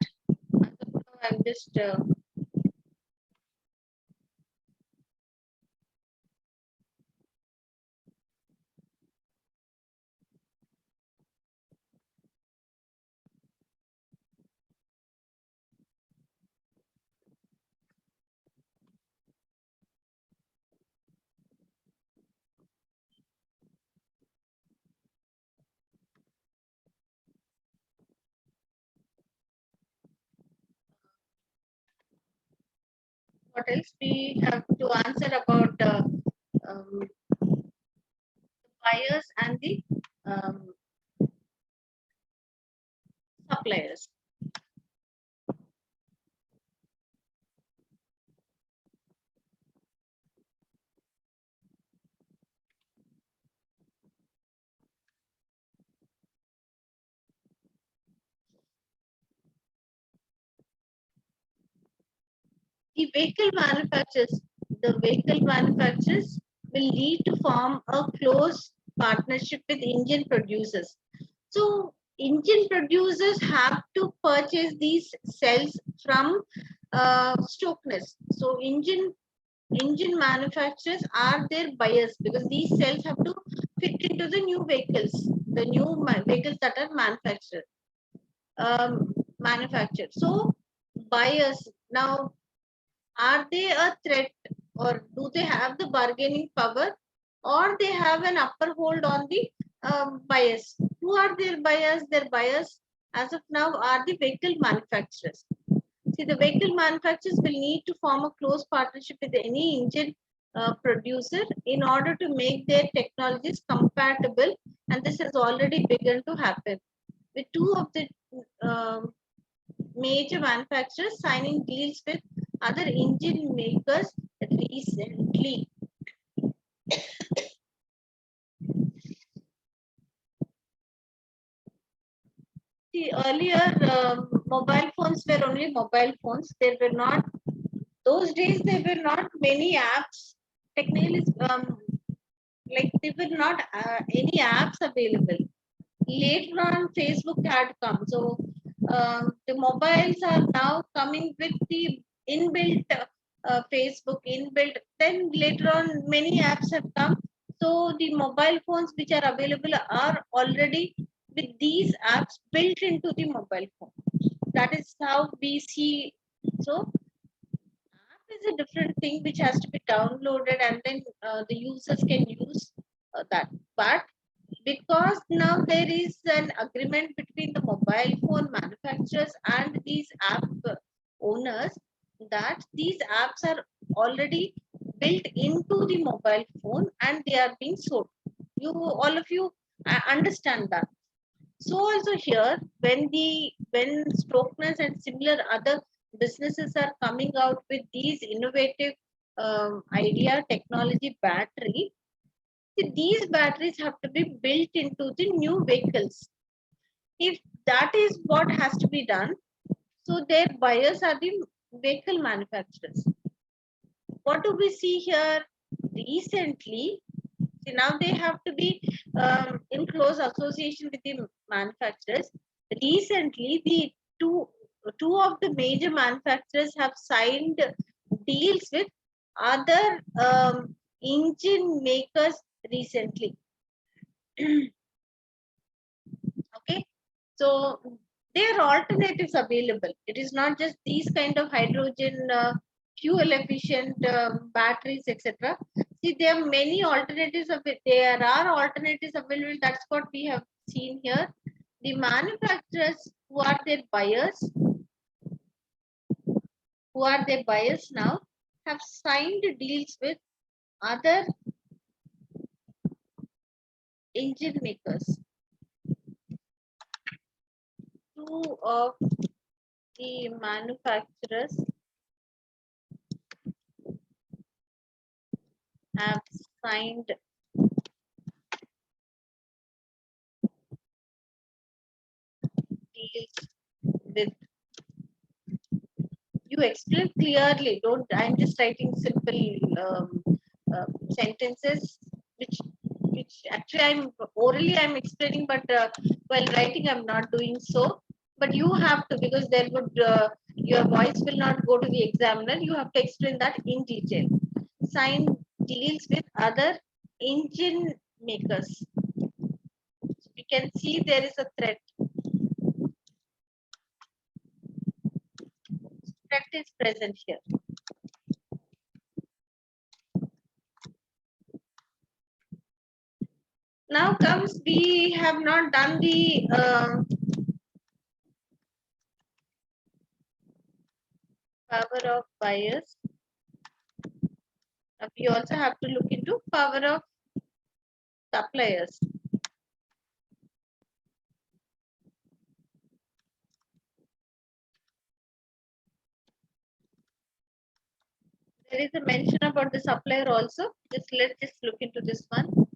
I'm just what else we have to answer about um, buyers and the um, suppliers. The vehicle manufacturers will need to form a close partnership with engine producers. So engine producers have to purchase these cells from Stokeness. So engine manufacturers are their buyers because these cells have to fit into the new vehicles, the vehicles that are manufactured. So buyers now, are they a threat, or do they have the bargaining power, or they have an upper hold on the buyers? Who are their buyers? Their buyers as of now are the vehicle manufacturers. See, the vehicle manufacturers will need to form a close partnership with any engine producer in order to make their technologies compatible, and this has already begun to happen with two of the um, major manufacturers signing deals with other engine makers recently. See, earlier mobile phones were only mobile phones. There were not, those days there were not many apps. Technically, like there were not any apps available. Later on, Facebook had come. So the mobiles are now coming with the inbuilt Facebook inbuilt. Then later on, many apps have come. So the mobile phones which are available are already with these apps built into the mobile phone. That is how we see. So app is a different thing which has to be downloaded, and then the users can use that. But because now there is an agreement between the mobile phone manufacturers and these app owners, that these apps are already built into the mobile phone and they are being sold. You all of you understand that. So also here, when Stokeness and similar other businesses are coming out with these innovative idea technology battery, see, these batteries have to be built into the new vehicles. If that is what has to be done, so their buyers are the vehicle manufacturers. What do we see here? Recently, see, now they have to be in close association with the manufacturers. Recently, the two of the major manufacturers have signed deals with other engine makers recently. Okay, so there are alternatives available. It is not just these kind of hydrogen fuel efficient batteries, etc. See, there are many alternatives of it. There are alternatives available. That's what we have seen here. The manufacturers who are their buyers now have signed deals with other engine makers. Two of the manufacturers have signed deals with. You explain clearly. Don't. I'm just writing simple sentences, which actually I'm explaining, but while writing I'm not doing so. But you have to, because there would your voice will not go to the examiner. You have to explain that in detail. Sign deals with other engine makers. We can see there is a threat. Threat is present here. Now comes, we have not done the power of buyers. We also have to look into power of suppliers. There is a mention about the supplier also. Let's just look into this one.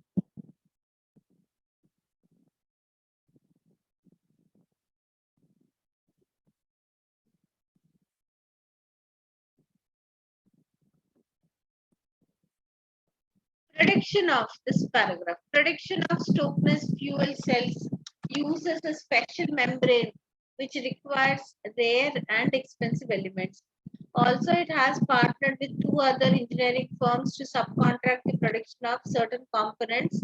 Prediction of this paragraph. Prediction of Stokeness fuel cells uses a special membrane which requires rare and expensive elements. Also, it has partnered with two other engineering firms to subcontract the production of certain components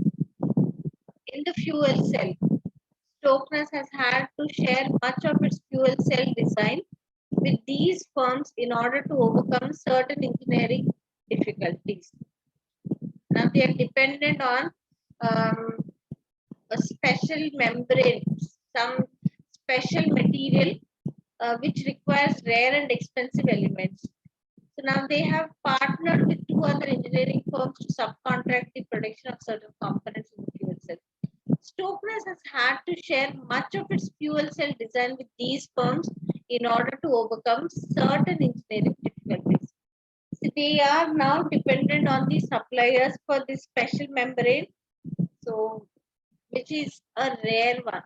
in the fuel cell. Stokeness has had to share much of its fuel cell design with these firms in order to overcome certain engineering difficulties. Now they are dependent on a special membrane, some special material which requires rare and expensive elements. So now they have partnered with two other engineering firms to subcontract the production of certain components in the fuel cell. Stokeness has had to share much of its fuel cell design with these firms in order to overcome certain engineering difficulties. So they are now dependent on the suppliers for this special membrane, so which is a rare one,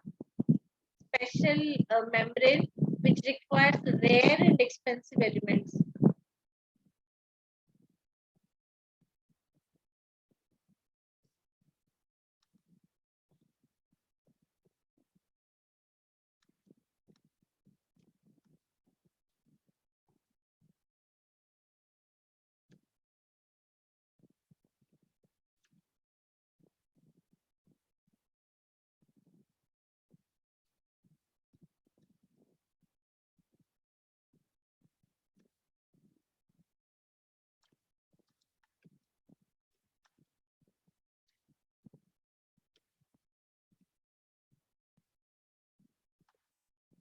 special membrane which requires rare and expensive elements.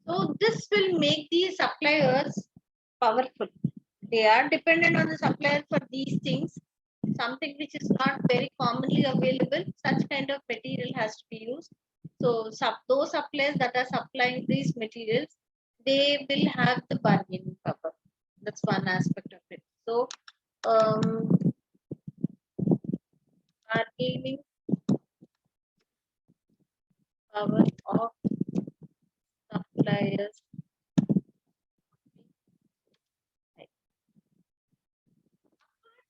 So this will make the suppliers powerful. They are dependent on the supplier for these things, something which is not very commonly available. Such kind of material has to be used. So those suppliers that are supplying these materials, they will have the bargaining power. That's one aspect of it. So bargaining power of suppliers.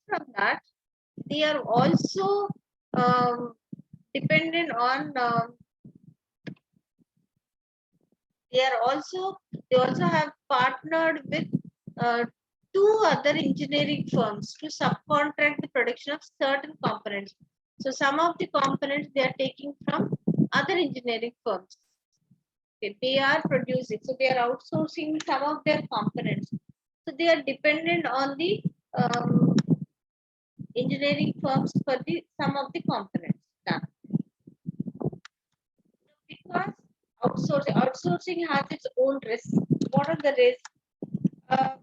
From that, they are also um, dependent on they also have partnered with uh, two other engineering firms to subcontract the production of certain components. So some of the components they are taking from other engineering firms. Okay, they are producing, so they are outsourcing some of their components. So they are dependent on the um, engineering firms for the some of the components done. Because outsourcing has its own risks. What are the risks? Uh,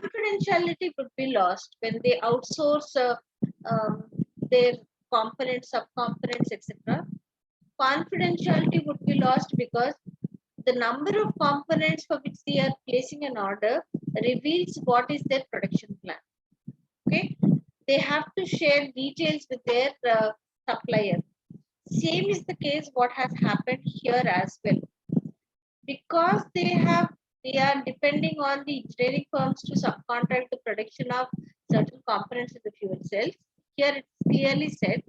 Confidentiality would be lost when they outsource um, their components, subcomponents, etc. Confidentiality would be lost because the number of components for which they are placing an order reveals what is their production plan. Okay, they have to share details with their supplier. Same is the case what has happened here as well, because they are depending on the engineering firms to subcontract the production of certain components in the fuel cells. Here it's clearly said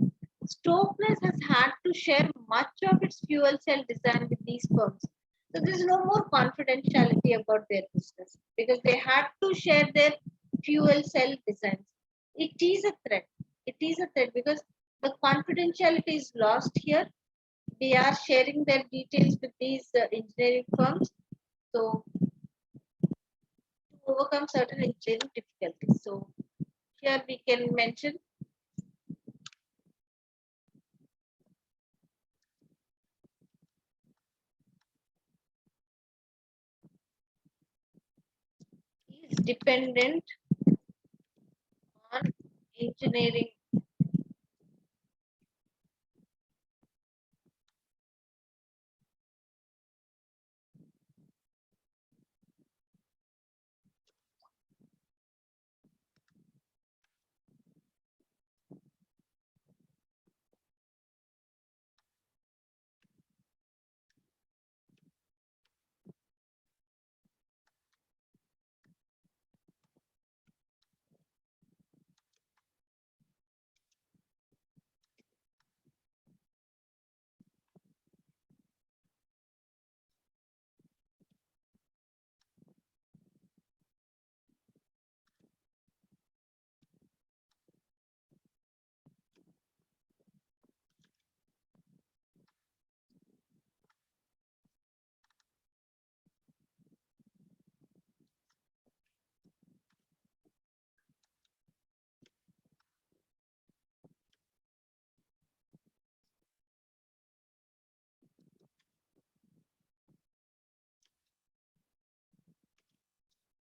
Stokeness has had to share much of its fuel cell design with these firms. So there's no more confidentiality about their business because they have to share their fuel cell designs. It is a threat. It is a threat because the confidentiality is lost here. They are sharing their details with these engineering firms. So to overcome certain engineering difficulties. So here we can mention is dependent on engineering.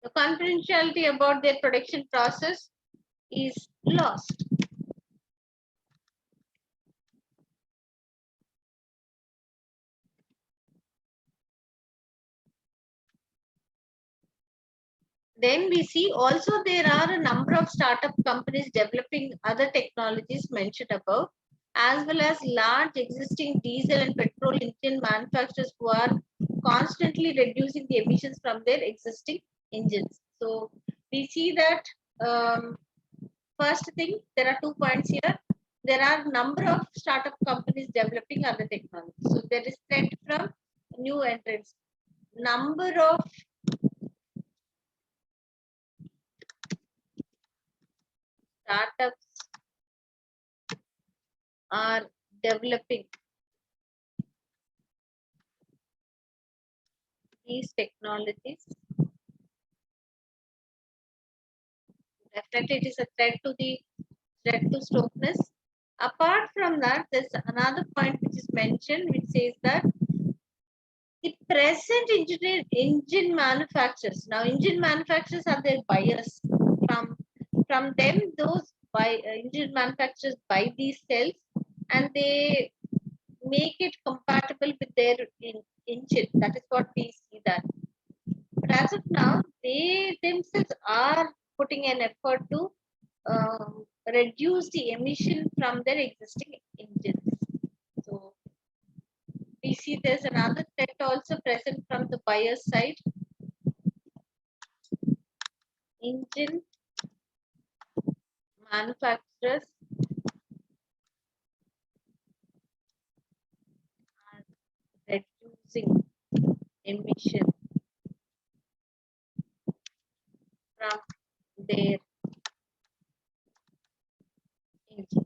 The confidentiality about their production process is lost. Then we see also there are a number of startup companies developing other technologies mentioned above, as well as large existing diesel and petrol engine manufacturers who are constantly reducing the emissions from their existing engines. So we see that first thing, there are 2 points here. There are number of startup companies developing other technologies. So there is threat from new entrants. Number of startups are developing these technologies. Definitely, it is a threat to Stokeness. Apart from that, there's another point which is mentioned, which says that the present engine manufacturers. Now, engine manufacturers are their buyers. From from them, those engine manufacturers buy these cells and they make it compatible with their engine. That is what we see that. But as of now, they themselves are putting an effort to reduce the emission from their existing engines. So we see there's another threat also present from the buyer side. Engine manufacturers are reducing emission from their engine.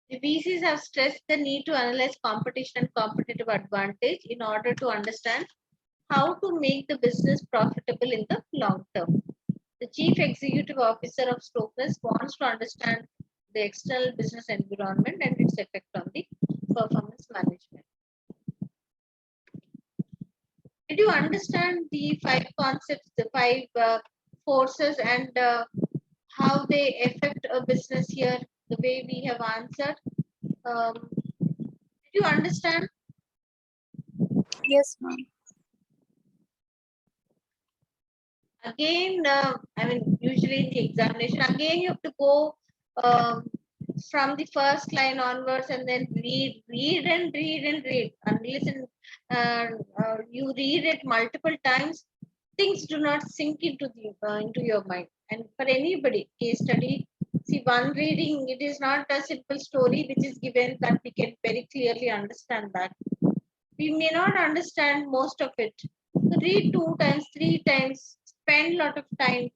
The VCs have stressed the need to analyze competition and competitive advantage in order to understand how to make the business profitable in the long term. The Chief Executive Officer of Stokeness wants to understand the external business environment and its effect on the performance management. Did you understand the 5 concepts, the 5 forces, and how they affect a business here, the way we have answered? Did you understand? Yes, ma'am. Again, I mean, usually in the examination, again, you have to go um, from the first line onwards and then read and read and read. And listen, you read it multiple times, things do not sink into your mind. And for anybody, case study, see, one reading, it is not a simple story which is given that we can very clearly understand that. We may not understand most of it. Read 2 times, 3 times, spend a lot of time,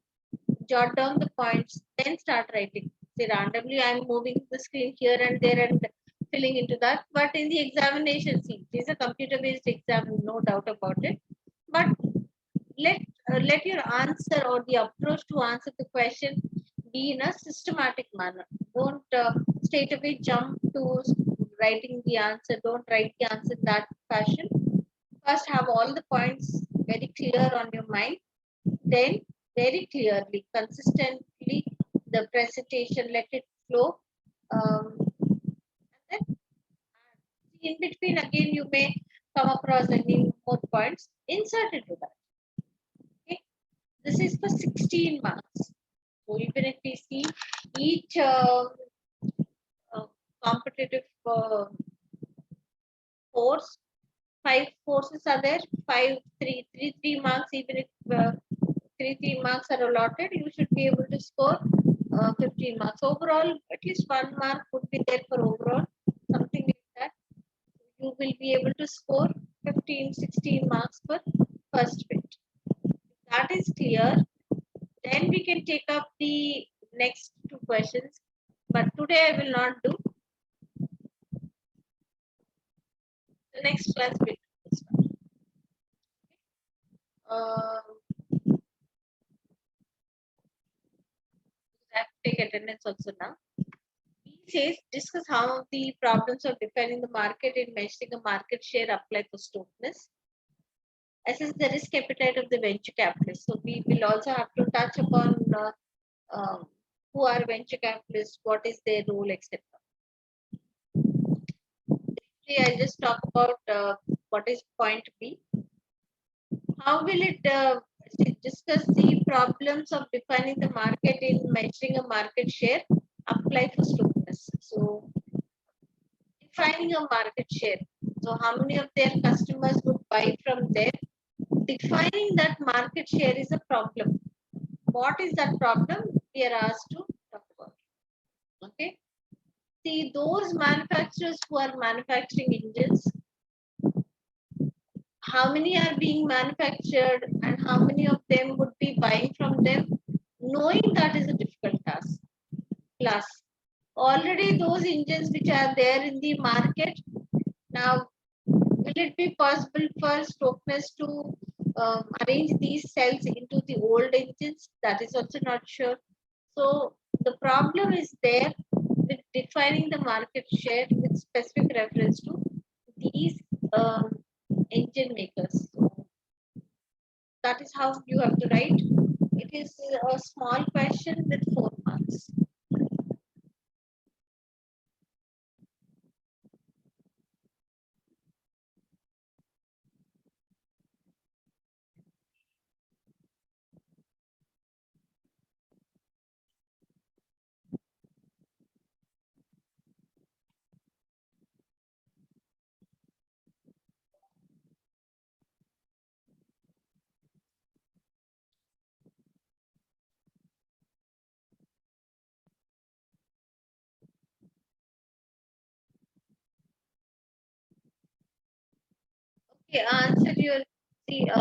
jot down the points, then start writing. See, randomly I'm moving the screen here and there and filling into that. But in the examination, see, it is a computer-based exam, no doubt about it. But let your answer or the approach to answer the question be in a systematic manner. Don't straight away jump to writing the answer. Don't write the answer in that fashion. First, have all the points very clear on your mind. Then, very clearly, consistently, the presentation, let it flow. And then in between, again, you may come across any more points. Insert into that. Okay. This is for 16 marks. So even if we see each uh, competitive course, 5 courses are there, 3 marks. Even if 3 marks are allotted, you should be able to score 15 marks. Overall, at least 1 mark would be there for overall, something like that. You will be able to score 15, 16 marks for first bit. If that is clear, then we can take up the next 2 questions. But today I will not do. The next class will do this one. I have to take attendance also now. B says discuss how the problems of defining the market in measuring a market share apply for Stokeness. Assess the risk appetite of the venture capitalists. So we will also have to touch upon who are venture capitalists, what is their role, etc. I'll just talk about what is point B. How will it discuss the problems of defining the market in measuring a market share apply for Stokeness? So defining a market share. So how many of their customers would buy from there? Defining that market share is a problem. What is that problem? We are asked to talk about. Okay. See, those manufacturers who are manufacturing engines, how many are being manufactured and how many of them would be buying from them? Knowing that is a difficult task. Plus, already those engines which are there in the market, now will it be possible for Stokeness to arrange these cells into the old engines? That is also not sure. So the problem is there with defining the market share with specific reference to these engine makers. So that is how you have to write. It is a small question with 4 marks. Okay, answer your see